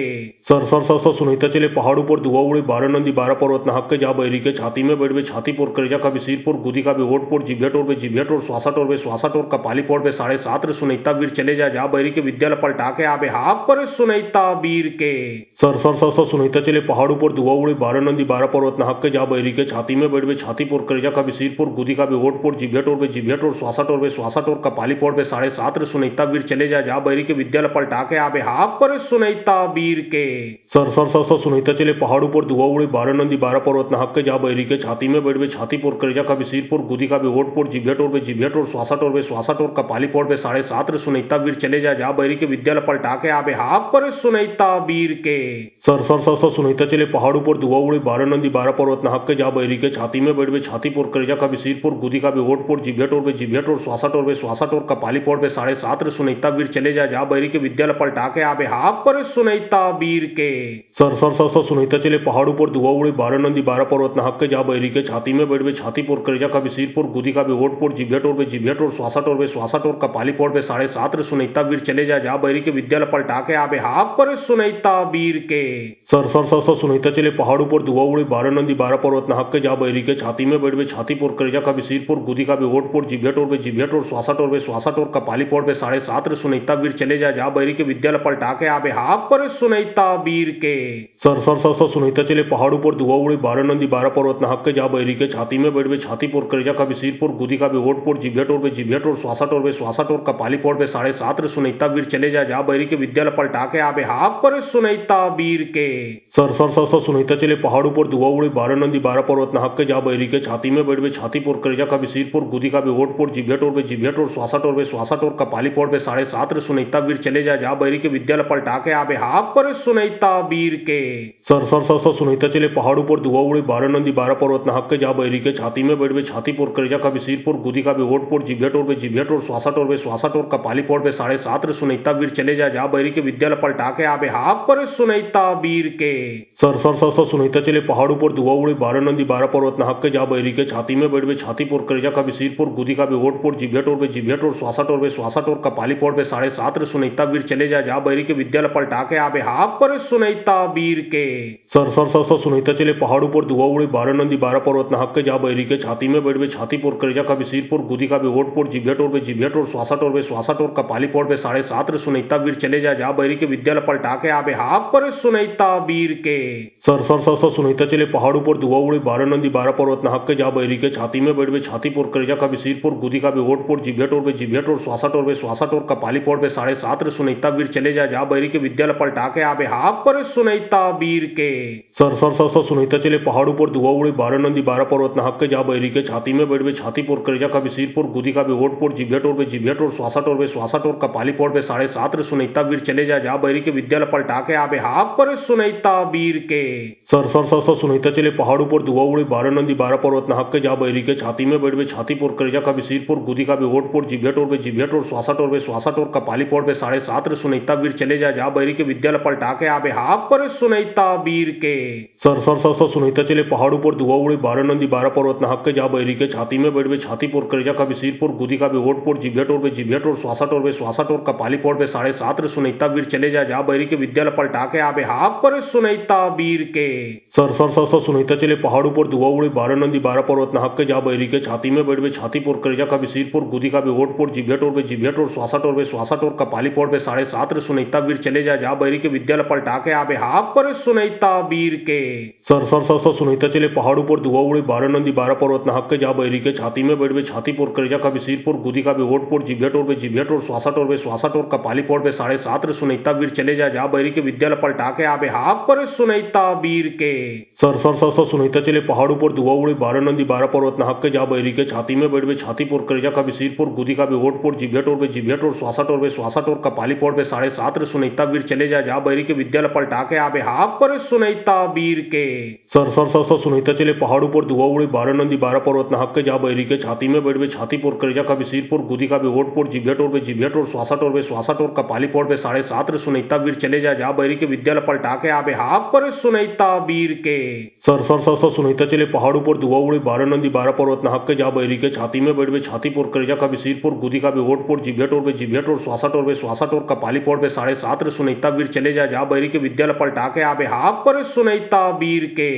सर सुनीता चले पहाड़ ऊपर दुआ उड़े 12 नंदी 12 पर्वत नहक के जा बैरी के छाती में बैठ बे छाती पोर करेजा का भी सिर पोर गुदी का भी ओट पोर जिभ्या टोर श्वासा टोर कपाली पौड़ पे 7.5 रे सुनीता वीर चले जा बैरी के विद्यालय पलटा के आबे हाक पर सुनीता वीर के सर सुनीता चले पहाड़ ऊपर दुआ उड़े 12 नंदी 12 पर्वत नहक के जा बैरी के छाती में बैठ बे छाती पोर करेजा का भी सिर पोर गुदी का भी ओट पोर जिभ्या टोर श्वासा टोर कपाली पौड़ पे 7.5 रे सुनीता वीर चले जा बैरी के विद्यालय पलटा के आबे हाक पर सुनीता वीर के सर सुनीता चले पहाड़ ऊपर दुआ उड़े 12 नंदी 12 पर्वत नहक के जा बैरी के छाती में बैठ बे छाती पोर करेजा का भी सिर पोर गुदी का भी ओट पोर जिभ्या टोर श्वासा टोर कपाली पौड़ पे 7.5 रे सुनीता वीर चले जा बैरी के विद्यालय पलटा के आबे हाक पर सुनीता वीर के सर सुनीता चले पहाड़ ऊपर दुआ उड़े 12 नंदी 12 पर्वत नहक के जा बैरी के छाती में बैठ बे छाती पोर करेजा का भी सिर पोर गुदी का भी ओट पोर जिभ्या टोर श्वासा टोर कपाली पौड़ पे 7.5 रे सुनीता वीर चले जा बैरी के विद्यालय पलटा के आबे हाक पर सुनीता वीर के सर सुनीता चले पहाड़ ऊपर दुआ उड़े 12 नंदी 12 पर्वत नहक के जा बैरी के छाती में बैठ बे छाती पोर करेजा का भी सिर पोर गुदी का भी ओट पोर जिभ्या टोर श्वासा टोर कपाली पौड़ पे 7.5 रे सुनीता वीर चले जा बैरी के विद्यालय पलटा के आबे हाक पर सुनीता वीर के सर सुनीता चले पहाड़ ऊपर दुआ उड़े 12 नंदी 12 पर्वत नहक के जा बैरी के छाती में बैठ बे छाती पोर करेजा का भी सिर पोर गुदी का भी ओट पोर जिभ्या टोर श्वासा टोर कपाली पौड़ पे 7.5 रे सुनीता वीर चले जा बैरी के विद्यालय पलटा के आबे हाक पर सुनीता सुनैता वीर के। सर सर सर सर सुनैता चले पहाड़ ऊपर धुआं उड़े 12 नंदी 12 पर्वत नाहक के जा बैरी के छाती में बैठ बे छाती पोर करेजा का भी सिर पोर गुदी का भी ओट पोर जिभ्या टोर श्वासा टोर कपाली पोर बे 7.5 सुनैता वीर चले जा बैरी के विद्यालय पलटा के आबे हाक पर सुनैता वीर के। सर सर सर सर सुनैता चले पहाड़ ऊपर धुआं उड़े 12 नंदी 12 पर्वत नाहक के जा बैरी के छाती में बैठ बे छाती पोर करेजा का भी सिर पोर गुदी का भी ओट पोर जिभ्या टोर श्वासा टोर कपाली पोर बे 7.5 सुनैता वीर चले जा बैरी के विद्यालय पलटा के आबे हाक पर सुनैता वीर के। सर सर सर सर सुनैता चले पहाड़ ऊपर धुआं उड़े 12 नंदी 12 पर्वत नाहक के जा बैरी के छाती में बैठ बे छाती पोर करेजा का भी सिर पोर गुदी का भी ओट पोर जिभ्या टोर श्वासा टोर कपाली पोर बे 7.5 सुनैता वीर चले जा बैरी के विद्यालय पलटा के आबे हाक पर सुनैता वीर के। सर सर सर सर सुनैता चले पहाड़ ऊपर धुआं उड़े 12 नंदी 12 पर्वत नाहक के जा बैरी के छाती में बैठ बे छाती पोर करेजा का भी सिर पोर गुदी का भी ओट पोर जिभ्या टोर श्वासा टोर कपाली पोर बे 7.5 सुनैता वीर चले जा बैरी के विद्यालय पलटा के आबे हाक पर सुनैता वीर के। सर सर सर सर सुनैता चले पहाड़ ऊपर धुआं उड़े 12 नंदी 12 पर्वत नाहक के जा बैरी के छाती में बैठ बे छाती पोर करेजा का भी सिर पोर गुदी का भी ओट पोर जिभ्या टोर श्वासा टोर कपाली पोर बे 7.5 सुनैता वीर चले जा बैरी के विद्यालय पलटा के आबे हाक पर सुनैता वीर के। सर सर सर सर सुनैता चले पहाड़ ऊपर धुआं उड़े 12 नंदी 12 पर्वत नाहक के जा बैरी के छाती में बैठ बे छाती पोर करेजा का भी सिर पोर गुदी का भी ओट पोर जिभ्या टोर श्वासा टोर कपाली पोर बे 7.5 सुनैता वीर चले जा बैरी के विद्यालय पलटा के आबे हाक पर सुनैता वीर के। सर सर सर सर सुनैता चले पहाड़ ऊपर धुआं उड़े 12 नंदी 12 पर्वत नाहक के जा बैरी के छाती में बैठ बे छाती पोर करेजा का भी सिर पोर गुदी का भी ओट पोर जिभ्या टोर श्वासा टोर कपाली पोर बे 7.5 सुनैता वीर चले जा बैरी के विद्यालय पलटा के आबे हाक पर सुनैता वीर के। सर सर सर सर सुनैता चले पहाड़ ऊपर धुआं उड़े 12 नंदी 12 पर्वत नाहक के जा बैरी के छाती में बैठ बे छाती पोर करेजा का भी सिर पोर गुदी का भी ओट पोर जिभ्या टोर श्वासा टोर कपाली पोर बे 7.5 सुनैता वीर चले जा बैरी के विद्यालय पलटा के आबे हाक पर सुनैता वीर के। सर सर सर सर सुनैता चले पहाड़ ऊपर धुआं उड़े 12 नंदी 12 पर्वत नाहक के जा बैरी के छाती में बैठ बे छाती पोर करेजा का भी सिर पोर गुदी का भी ओट पोर जिभ्या टोर श्वासा टोर कपाली पोर बे 7.5 सुनैता वीर चले जा बैरी के विद्यालय पलटा के आबे हाक पर सुनैता वीर के। सर सर सर सर सुनैता चले पहाड़ ऊपर धुआं उड़े 12 नंदी 12 पर्वत नाहक के जा बैरी के छाती में बैठ बे छाती पोर करेजा का भी सिर पोर गुदी का भी ओट पोर जिभ्या टोर श्वासा टोर कपाली पोर बे 7.5 सुनैता वीर चले जा बैरी के विद्यालय पलटा के आबे हाक पर सुनैता वीर के। सर सर सर सर सुनैता चले पहाड़ ऊपर धुआं उड़े 12 नंदी 12 पर्वत नाहक के जा बैरी के छाती में बैठ बे छाती पोर करेजा का भी सिर पोर गुदी का भी ओट पोर जिभ्या टोर श्वासा टोर कपाली पोर बे 7.5 सुनैता वीर चले जा बैरी के विद्यालय पलटा के आबे हाक पर सुनैता वीर के। सर सर सर सर सुनैता चले पहाड़ ऊपर धुआं उड़े 12 नंदी 12 पर्वत नाहक के जा बैरी के छाती में बैठ बे छाती पोर करेजा का भी सिर पोर गुदी का भी ओट पोर जिभ्या टोर श्वासा टोर कपाली पोर बे 7.5 सुनैता वीर चले जा बैरी के विद्यालय पलटा के आबे हाक पर सुनैता वीर के। सर सर सर सर सुनैता चले पहाड़ ऊपर धुआं उड़े 12 नंदी 12 पर्वत नाहक के जा बैरी के छाती में बैठ बे छाती पोर करेजा का भी सिर पोर गुदी का भी ओट पोर जिभ्या टोर श्वासा टोर कपाली पोर बे 7.5 सुनैता वीर चले जा बैरी के विद्यालय पलटा के आबे हाक पर सुनैता वीर के। सर सर सर सर सुनैता चले पहाड़ ऊपर धुआं उड़े 12 नंदी 12 पर्वत नाहक के जा बैरी के छाती में बैठ बे छाती पोर करेजा का भी सिर पोर गुदी का भी ओट पोर जिभ्या टोर श्वासा टोर कपाली पोर बे 7.5 सुनैता वीर चले जा बैरी के विद्यालय पलटा के आबे हाक पर सुनैता वीर के।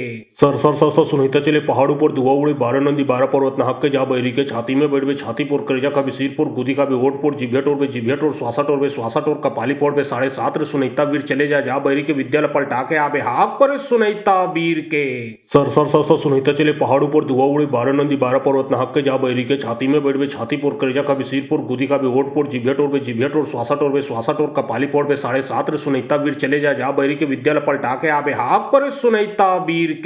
सर सर सर सर सुनैता चले पहाड़ ऊपर धुआं उड़े 12 नंदी 12 पर्वत नाहक के जा बैरी के छाती में बैठ बे छाती पोर करेजा का भी सिर पोर गुदी का भी ओट पोर जिभ्या टोर श्वासा टोर कपाली पोर बे 7.5 सुनैता वीर चले जा बैरी के विद्यालय पलटा के आबे हाक पर सुनैता वीर के। सर सर सर सर सुनैता चले पहाड़ ऊपर धुआं उड़े 12 नंदी 12 पर्वत नाहक के जा बैरी के छाती में बैठ बे छाती पोर करेजा का भी सिर पोर गुदी का भी ओट पोर जिभ्या टोर श्वासा टोर कपाली पोर बे 7.5 सुनैता वीर चले जा बैरी के विद्यालय पलटा के आबे हाक पर सुनैता वीर के।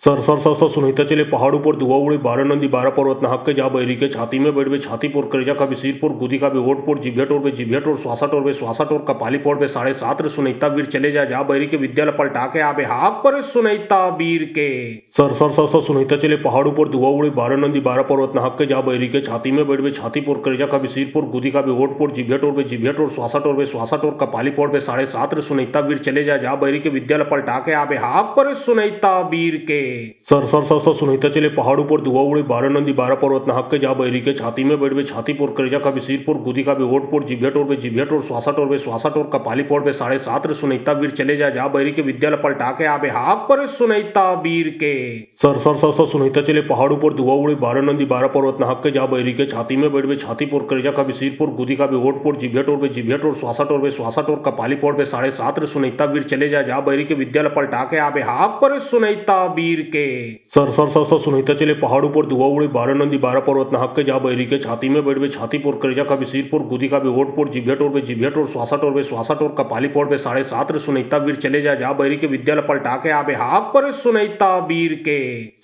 सर सर सर सर सुनैता चले पहाड़ ऊपर धुआं उड़े 12 नंदी 12 पर्वत नाहक के जा बैरी के छाती में बैठ बे छाती पोर करेजा का भी सिर पोर गुदी का भी ओट पोर जिभ्या टोर श्वासा टोर कपाली पोर बे 7.5 सुनैता वीर चले जा बैरी के विद्यालय पलटा के आबे हाक पर सुनैता वीर के। सर सर सर सर सुनैता चले पहाड़ ऊपर धुआं उड़े 12 नंदी 12 पर्वत नाहक के जा बैरी के छाती में बैठ बे छाती पोर करेजा का भी सिर पोर गुदी का भी ओट पोर जिभ्या टोर श्वासा टोर कपाली पोर बे 7.5 सुनैता वीर चले जा बैरी के विद्यालय पलटा के आबे हाक पर सुनैता वीर के। सर सर सर सर सुनैता चले पहाड़ ऊपर धुआं उड़े 12 नंदी 12 पर्वत नाहक के जा बैरी के छाती में बैठ बे छाती पोर करेजा का भी सिर पोर गुदी का भी ओट पोर जिभ्या टोर श्वासा टोर कपाली पोर बे 7.5 सुनैता वीर चले जा बैरी के विद्यालय पलटा के आबे हाक पर सुनैता वीर के। सर सर सर सर सुनैता चले पहाड़ ऊपर धुआं उड़े 12 नंदी 12 पर्वत नाहक के जा बैरी के छाती में बैठ बे छाती पोर करेजा का भी सिर पोर गुदी का भी ओट पोर जिभ्या टोर श्वासा टोर कपाली पोर बे 7.5 छात्र सुनीता वीर चले जा बैरी के विद्यालय पलटा के आबे हाक पर सुनीता वीर के। Sir sir sir sir Sunita चले पहाड़ ऊपर धुआं उड़े 12 नंदी 12 पर्वत नहक के जा बैरी के छाती में बैठ बे छाती पोर करेजा का सिरपुर गुदी का भी होठ पोर जिभ्या टोर बे जिभ्या टोर श्वासा टोर कपाली पोर बे 7.5 सुनीता वीर चले जा बैरी के विद्यालय पलटा के आबे हाक पर सुनीता वीर के।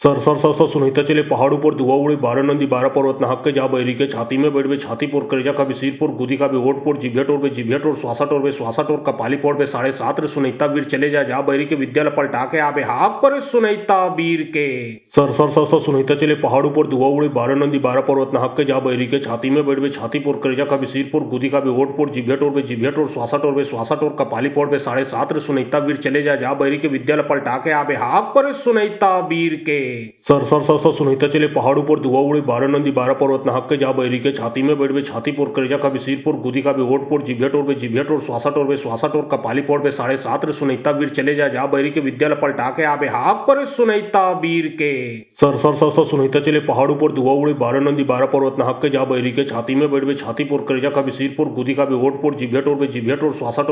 Sir sir sir sir Sunita चले पहाड़ ऊपर धुआं उड़े 12 नंदी 12 पर्वत नहक के जा बैरी के छाती में बैठ बे छाती पोर करेजा का सिरपुर गुदी का भी होठ पोर जिभ्या टोर बे जिभ्या टोर श्वासा टोर कपाली पोर बे 7.5 सुनीता वीर चले जा बैरी के विद्यालय पलटा के आबे हाक पर सुनीता वीर के। Sir sir sir sir Sunita चले पहाड़ ऊपर धुआं उड़े 12 नंदी 12 पर्वत नहक के जा बैरी के छाती में बैठ बे छाती पोर करेजा का सिरपुर गुदी का भी होठ पोर जिभ्या टोर बे जिभ्या टोर श्वासा टोर कपाली पोर बे 7.5 सुनीता वीर चले जा बैरी के विद्यालय पलटा के आबे हाक पर सुनीता वीर के। Sir sir sir sir Sunita चले पहाड़ ऊपर धुआं उड़े 12 नंदी 12 पर्वत नहक के जा बैरी के छाती में बैठ बे छाती पोर करेजा का सिरपुर गुदी का भी होठ पोर जिभ्या टोर बे जिभ्या टोर श्वासा टोर कपाली पोर बे 7.5 सुनीता वीर चले जा बैरी के विद्यालय पलटा के आबे हाक पर सुनीता वीर के। Sir sir sir sir Sunita चले पहाड़ ऊपर धुआं उड़े 12 नंदी 12 पर्वत नहक के जा बैरी के छाती में बैठ बे छाती पोर करेजा का सिरपुर गुदी का भी होठ पोर जिभ्या टोर बे जिभ्या टोर श्वासा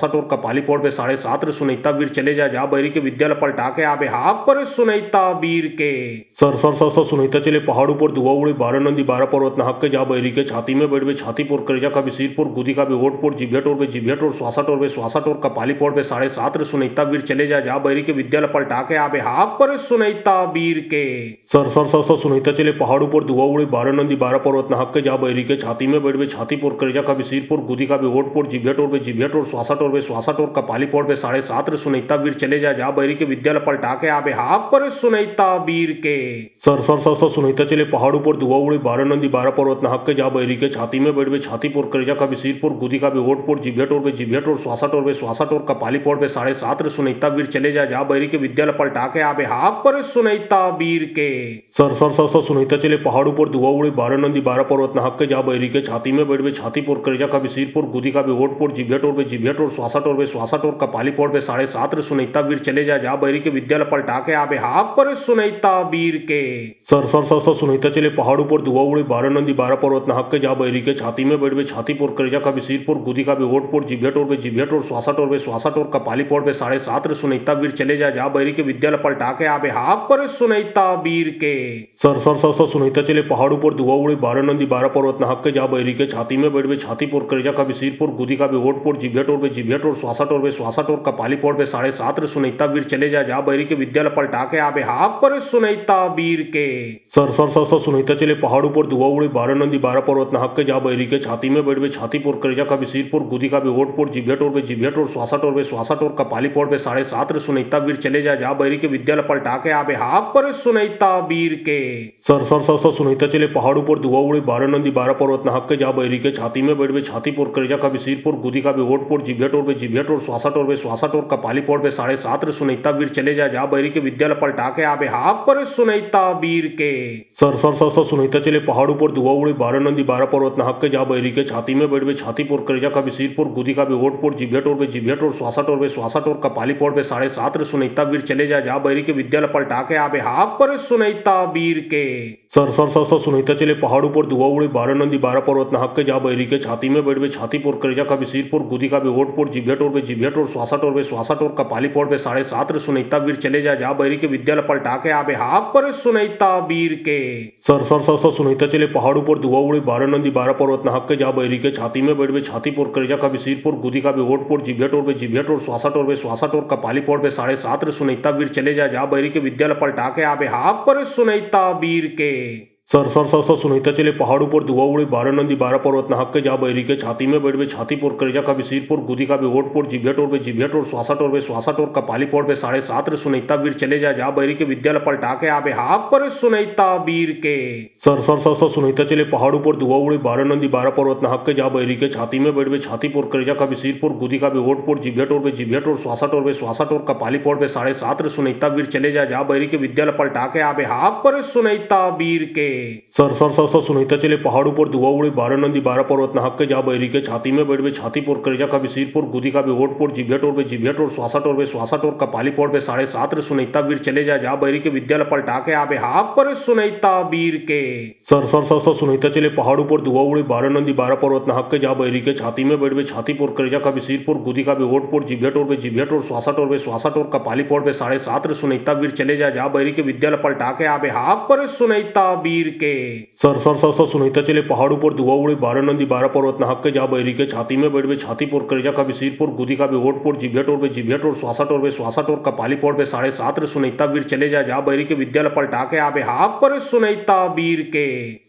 टोर कपाली पोर बे 7.5 सुनीता वीर चले जा बैरी के विद्यालय पलटा के आबे हाक पर सुनीता वीर के। Sir sir sir sir Sunita चले पहाड़ ऊपर धुआं उड़े 12 नंदी 12 पर्वत नहक के जा बैरी के छाती में बैठ बे छाती पोर करेजा का सिरपुर गुदी का भी होठ पोर जिभ्या टोर बे जिभ्या टोर श्वासा टोर कपाली पोर बे 7.5 सुनीता वीर चले जा बैरी के विद्यालय पलटा के आबे हाक पर सुनीता वीर के। Sir sir sir sir Sunita चले पहाड़ ऊपर धुआं उड़े 12 नंदी 12 पर्वत नहक के जा बैरी के छाती में बैठ बे छाती पोर करेजा का सिरपुर गुदी का भी होठ पोर जिभ्या टोर बे जिभ्या टोर श्वासा टोर कपाली पोर बे 7.5 सुनीता वीर चले जा बैरी के विद्यालय पलटा के आबे हाक पर सुनीता वीर के। Sir sir sir sir Sunita चले पहाड़ ऊपर धुआं उड़े 12 नंदी 12 पर्वत नहक के जा बैरी के छाती में बैठ बे छाती पोर करेजा का सिरपुर गुदी का भी होठ पोर जिभ्या टोर बे जिभ्या टोर श्वासा टोर कपाली पोर बे 7.5 सुनीता वीर चले जा बैरी के विद्यालय पलटा के आबे हाक पर सुनीता वीर के। Sir sir sir sir Sunita चले पहाड़ ऊपर धुआं उड़े 12 नंदी 12 पर्वत नहक के जा बैरी के छाती में बैठ बे छाती पोर करेजा का सिरपुर गुदी का भी होठ पोर जिभ्या टोर बे जिभ्या टोर श्वासा टोर कपाली पोर बे 7.5 सुनीता वीर चले जा बैरी के विद्यालय पलटा के आबे हाक पर सुनीता वीर के। Sir sir sir sir Sunita चले पहाड़ ऊपर धुआं उड़े 12 नंदी 12 पर्वत नहक के जा बैरी के छाती में बैठ बे छाती पोर करेजा का सिरपुर गुदी का भी होठ पोर जिभ्या टोर बे जिभ्या टोर श्वासा टोर कपाली पोर बे 7.5 सुनीता वीर चले जा बैरी के विद्यालय पलटा के आबे हाक पर सुनीता वीर के। Sir sir sir sir Sunita चले पहाड़ ऊपर धुआं उड़े 12 नंदी 12 पर्वत नहक के जा बैरी के छाती में बैठ बे छाती पोर करेजा का सिरपुर गुदी का भी होठ पोर जिभ्या टोर बे जिभ्या टोर श्वासा टोर कपाली पोर बे 7.5 सुनीता वीर चले जा बैरी के विद्यालय पलटा के आबे हाक पर सुनीता वीर के। Sir sir sir sir Sunita चले पहाड़ ऊपर धुआं उड़े 12 नंदी 12 पर्वत नहक के जा बैरी के छाती में बैठ बे छाती पोर करेजा का सिरपुर गुदी का भी होठ पोर जिभ्या टोर बे जिभ्या टोर श्वासा टोर कपाली पोर बे 7.5 सुनीता वीर चले जा बैरी के विद्यालय पलटा के आबे हाक पर सुनीता वीर के। Sir sir sir sir Sunita चले पहाड़ ऊपर धुआं उड़े 12 नंदी 12 पर्वत नहक के जा बैरी के छाती में बैठ बे छाती पोर करेजा का सिरपुर गुदी का भी होठ पोर जिभ्या टोर बे जिभ्या टोर श्वासा टोर कपाली पोर बे 7.5 सुनीता वीर चले जा बैरी के विद्यालय पलटा के आबे हाक पर सुनीता वीर के। Sir sir sir sir Sunita चले पहाड़ ऊपर धुआं उड़े 12 नंदी 12 पर्वत नहक के जा बैरी के छाती में बैठ बे छाती पोर करेजा का सिरपुर गुदी का भी होठ पोर जिभ्या टोर बे जिभ्या टोर श्वासा टोर कपाली पोर बे 7.5 सुनीता वीर चले जा बैरी के विद्यालय पलटा के आबे हाक पर सुनीता वीर के। Sir sir sir sir Sunita चले पहाड़ ऊपर धुआं उड़े 12 नंदी 12 पर्वत नहक के जा बैरी के छाती में बैठ बे छाती पोर करेजा का सिरपुर गुदी का भी होठ पोर जिभ्या टोर बे जिभ्या टोर श्वासा टोर कपाली पोर बे 7.5 सुनीता वीर चले जा बैरी के विद्यालय पलटा के आबे हाक पर सुनीता वीर के। Sir sir sir sir Sunita चले पहाड़ ऊपर धुआं उड़े 12 नंदी 12 पर्वत नहक के जा बैरी के छाती में बैठ बे छाती पोर करेजा का सिरपुर गुदी का भी होठ पोर जिभ्या टोर बे जिभ्या टोर श्वासा टोर कपाली पोर बे 7.5 सुनीता वीर चले जा बैरी के विद्यालय पलटा के आबे हाक पर सुनीता वीर के। Sir sir sir sir Sunita चले पहाड़ ऊपर धुआं उड़े 12 नंदी 12 पर्वत नहक के जा बैरी के छाती में बैठ बे छाती पोर करेजा का सिरपुर गुदी का भी होठ पोर जिभ्या टोर बे जिभ्या टोर श्वासा टोर कपाली पोर बे 7.5 सुनीता वीर चले जा बैरी के विद्यालय पलटा के आबे हाक पर सुनीता वीर के। Sir sir sir sir Sunita चले पहाड़ ऊपर धुआं उड़े 12 नंदी 12 पर्वत नहक के जा बैरी के छाती में बैठ बे छाती पोर करेजा का सिरपुर गुदी का भी होठ पोर जिभ्या टोर बे जिभ्या टोर श्वासा टोर कपाली पोर बे 7.5 सुनीता वीर चले जा बैरी के विद्यालय पलटा के आबे हाक पर सुनीता वीर के। सर सर सर सर सुनैता चले पहाड़ ऊपर धुआं उड़े 12 नंदी 12 पर्वत नाहक के जा बैरी के छाती में बैठ बे छाती पोर करेजा का भी सिर पोर गुदी का भी ओट पोर जिभ्या टोर श्वासा टोर कपाली पोर बे 7.5 रे सुनैता वीर चले जा बैरी के विद्यालय पलटा के आबे हाक पर सुनैता वीर के सर सर सर सर सुनैता चले पहाड़ ऊपर धुआं उड़े 12 नंदी 12 पर्वत नाहक के जा बैरी के छाती में बैठ बे छाती पोर करेजा का भी सिर पोर गुदी का भी ओट पोर जिभ्या टोर श्वासा टोर कपाली पोर बे 7.5 रे सुनैता वीर चले जा बैरी के विद्यालय पलटा के आबे हाक पर सुनैता वीर के सर सर सर सर सुनैता चले पहाड़ ऊपर धुआं उड़े 12 नंदी 12 पर्वत नाहक के जा बैरी के छाती में बैठ बे छाती पोर करेजा का भी सिर पोर गुदी का भी ओट पोर जिभ्या टोर श्वासा टोर कपाली पोर बे 7.5 रे सुनैता वीर चले जा बैरी के विद्यालय पलटा के आबे हाक पर सुनैता वीर के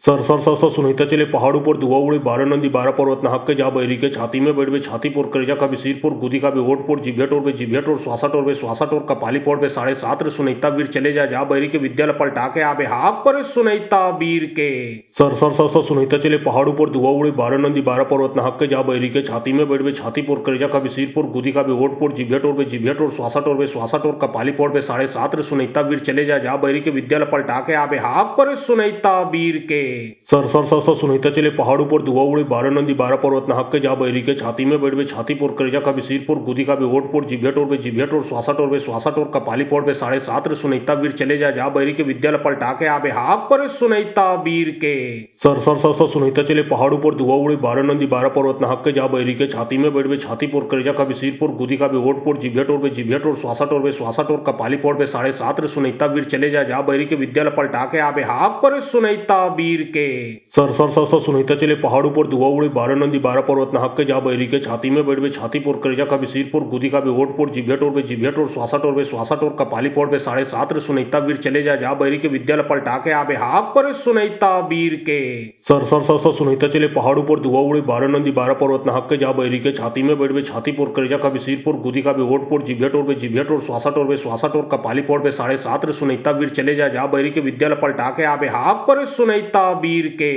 सर सर सर सर सुनैता चले पहाड़ ऊपर धुआं उड़े 12 नंदी 12 पर्वत नाहक के जा बैरी के छाती में बैठ बे छाती पोर करेजा का भी सिर पोर गुदी का भी ओट पोर जिभ्या टोर श्वासा टोर कपाली पोर बे 7.5 रे सुनैता वीर चले जा बैरी के विद्यालय पलटा के आबे हाक पर सुनैता वीर के सर सर सर सर सुनैता चले पहाड़ ऊपर धुआं उड़े 12 नंदी 12 पर्वत नाहक के जा बैरी के छाती में बैठ बे छाती पोर करेजा का भी सिर पोर गुदी का भी ओट पोर जिभ्या टोर श्वासा टोर कपाली पोर बे 7.5 रे सुनैता वीर चले जा बैरी के विद्यालय पलटा के आबे हाक पर सुनैता वीर के सर सर सर सर सुनैता चले पहाड़ ऊपर धुआं उड़े 12 नंदी 12 पर्वत नाहक के जा बैरी के छाती में बैठ बे छाती पोर करेजा का भी सिर पोर गुदी का भी ओट पोर जिभ्या टोर श्वासा टोर कपाली पोर बे 7.5 रे सुनैता वीर चले जा बैरी के विद्यालय पलटा के आबे हाक पर सुनैता वीर के सर सर सर सर सुनैता चले पहाड़ ऊपर धुआं उड़े 12 नंदी 12 पर्वत नाहक के जा बैरी के छाती में बैठ बे छाती पोर करेजा का भी सिर पोर गुदी का भी ओट पोर जिभ्या टोर श्वासा टोर कपाली पोर बे 7.5 रे सुनैता वीर चले जा बैरी के विद्यालय पलटा के आबे हाक पर सुनैता वीर के सर सर सर सर सुनैता चले पहाड़ ऊपर धुआं उड़े 12 नंदी 12 पर्वत नाहक के जा बैरी के छाती में बैठ बे छाती पोर करेजा का भी सिर पोर गुदी का भी ओट पोर जिभ्या टोर श्वासा टोर कपाली पोर बे 7.5 रे सुनैता वीर चले जा बैरी के विद्यालय पलटा के आबे हाक पर सुनैता वीर के सर सर सर सर सुनैता चले पहाड़ ऊपर धुआं उड़े 12 नंदी 12 पर्वत नाहक के जा बैरी के छाती में बैठ बे छाती पोर करेजा का भी सिर पोर गुदी का भी ओट पोर जिभ्या टोर श्वासा टोर कपाली पोर बे 7.5 रे सुनैता वीर चले जा बैरी के विद्यालय पलटा के आबे हाक पर सुनैता वीर के